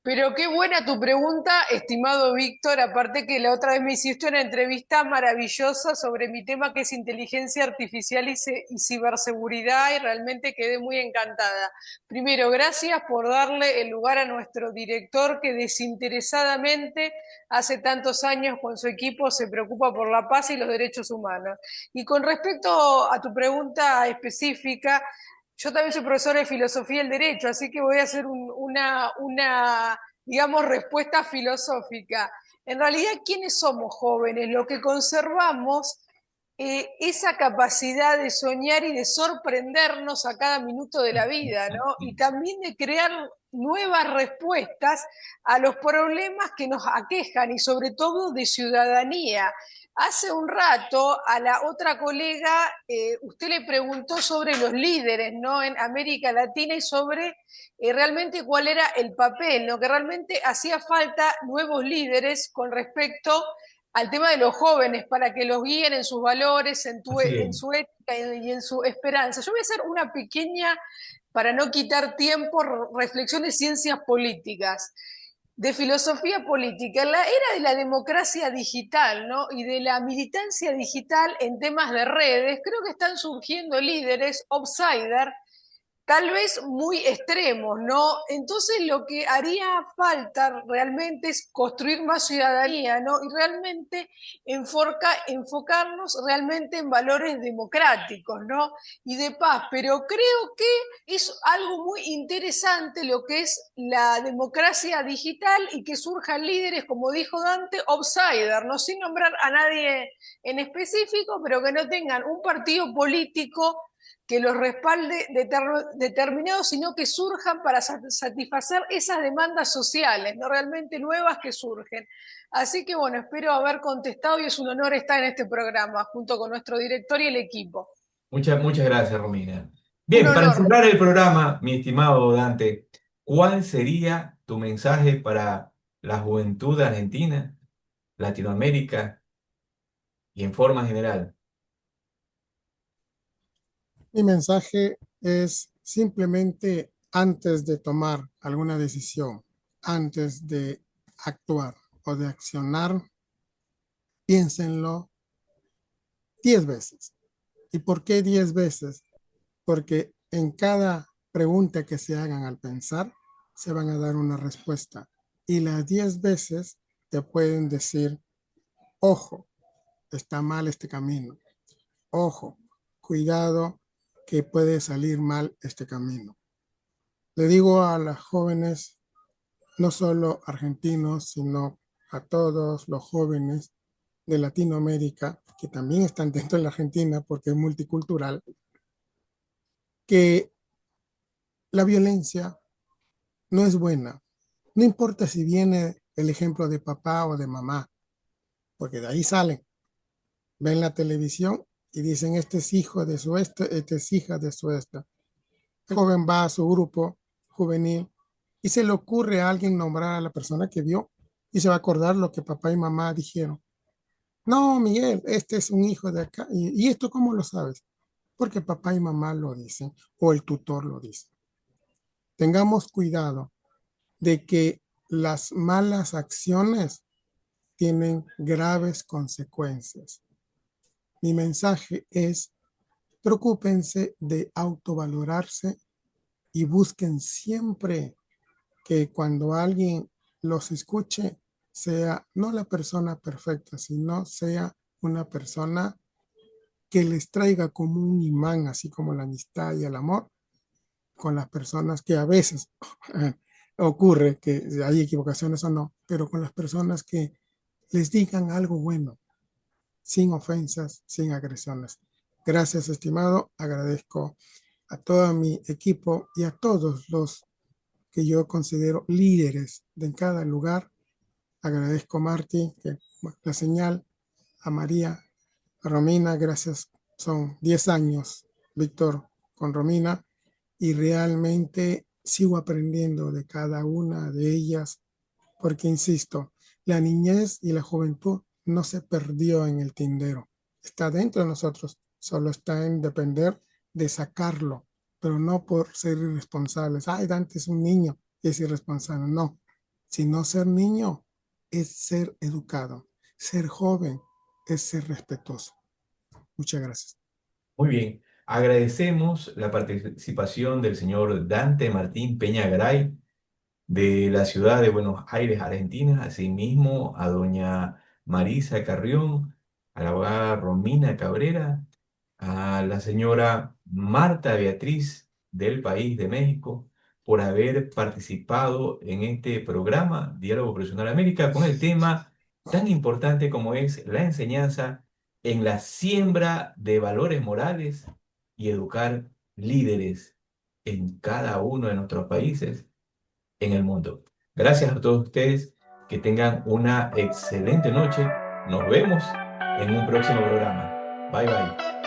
Speaker 5: Pero qué buena tu pregunta, estimado Víctor. Aparte que la otra vez me hiciste una entrevista maravillosa sobre mi tema que es inteligencia artificial y ciberseguridad y realmente quedé muy encantada. Primero, gracias por darle el lugar a nuestro director que desinteresadamente hace tantos años con su equipo se preocupa por la paz y los derechos humanos. Y con respecto a tu pregunta específica, yo también soy profesora de filosofía del derecho, así que voy a hacer digamos, respuesta filosófica. En realidad, ¿quiénes somos jóvenes? Lo que conservamos esa capacidad de soñar y de sorprendernos a cada minuto de la vida, ¿no? Y también de crear nuevas respuestas a los problemas que nos aquejan y sobre todo de ciudadanía. Hace un rato a la otra colega, usted le preguntó sobre los líderes, ¿no? En América Latina y sobre realmente cuál era el papel, ¿no? Que realmente hacía falta nuevos líderes con respecto al tema de los jóvenes para que los guíen en sus valores,
Speaker 1: Así
Speaker 5: en
Speaker 1: es.
Speaker 5: su ética y en su esperanza. Yo voy a hacer una pequeña, para no quitar tiempo, reflexión de ciencias políticas, de filosofía política, en la era de la democracia digital, ¿no? Y de la militancia digital en temas de redes, creo que están surgiendo líderes outsider tal vez muy extremos, ¿no? Entonces lo que haría falta realmente es construir más ciudadanía, ¿no? Y realmente enfocarnos realmente en valores democráticos, ¿no? Y de paz, pero creo que es algo muy interesante lo que es la democracia digital y que surjan líderes, como dijo Dante, outsider, ¿no? Sin nombrar a nadie en específico, pero que no tengan un partido político que los respalde determinados, sino que surjan para satisfacer esas demandas sociales, no realmente nuevas que surgen. Así que bueno, espero haber contestado y es un honor estar en este programa junto con nuestro director y el equipo.
Speaker 1: Muchas gracias, Romina.
Speaker 5: Un
Speaker 1: Bien, para
Speaker 5: honor.
Speaker 1: cerrar el programa, mi estimado Dante, ¿cuál sería tu mensaje para la juventud argentina, Latinoamérica y en forma general?
Speaker 2: Mi mensaje es simplemente antes de tomar alguna decisión, antes de actuar o de accionar, piénsenlo 10 veces. ¿Y por qué 10 veces? Porque en cada pregunta que se hagan al pensar, se van a dar una respuesta. Y las 10 veces te pueden decir, ojo, está mal este camino. Ojo, cuidado que puede salir mal este camino. Le digo a las jóvenes, no solo argentinos, sino a todos los jóvenes de Latinoamérica, que también están dentro de la Argentina porque es multicultural, que la violencia no es buena. No importa si viene el ejemplo de papá o de mamá, porque de ahí salen, ven la televisión y dicen, este es hijo de su esto, este es hija de su esto. El joven va a su grupo juvenil y se le ocurre a alguien nombrar a la persona que vio y se va a acordar lo que papá y mamá dijeron. No, Miguel, este es un hijo de acá. ¿Y esto cómo lo sabes? Porque papá y mamá lo dicen o el tutor lo dice. Tengamos cuidado de que las malas acciones tienen graves consecuencias. Mi mensaje es, preocúpense de autovalorarse y busquen siempre que cuando alguien los escuche, sea no la persona perfecta, sino sea una persona que les traiga como un imán, así como la amistad y el amor, con las personas que a veces ocurre que hay equivocaciones o no, pero con las personas que les digan algo bueno, sin ofensas, sin agresiones. Gracias, estimado. Agradezco a todo mi equipo y a todos los que yo considero líderes de en cada lugar. Agradezco a Marti, que la señal, a María, a Romina, gracias. Son 10 años, Víctor, con Romina, y realmente sigo aprendiendo de cada una de ellas, porque insisto, la niñez y la juventud no se perdió en el tindero, está dentro de nosotros, solo está en depender de sacarlo, pero no por ser irresponsables. Ay, Dante es un niño y es irresponsable. No, sino ser niño es ser educado, ser joven es ser respetuoso. Muchas gracias.
Speaker 1: Muy bien, agradecemos la participación del señor Dante Martín Peña Garay de la ciudad de Buenos Aires, Argentina, asimismo a doña Marisa Carrión, a la abogada Romina Cabrera, a la señora Marta Beatriz del país de México por haber participado en este programa Diálogo Profesional América con el tema tan importante como es la enseñanza en la siembra de valores morales y educar líderes en cada uno de nuestros países en el mundo. Gracias a todos ustedes, que tengan una excelente noche. Nos vemos en un próximo programa. Bye bye.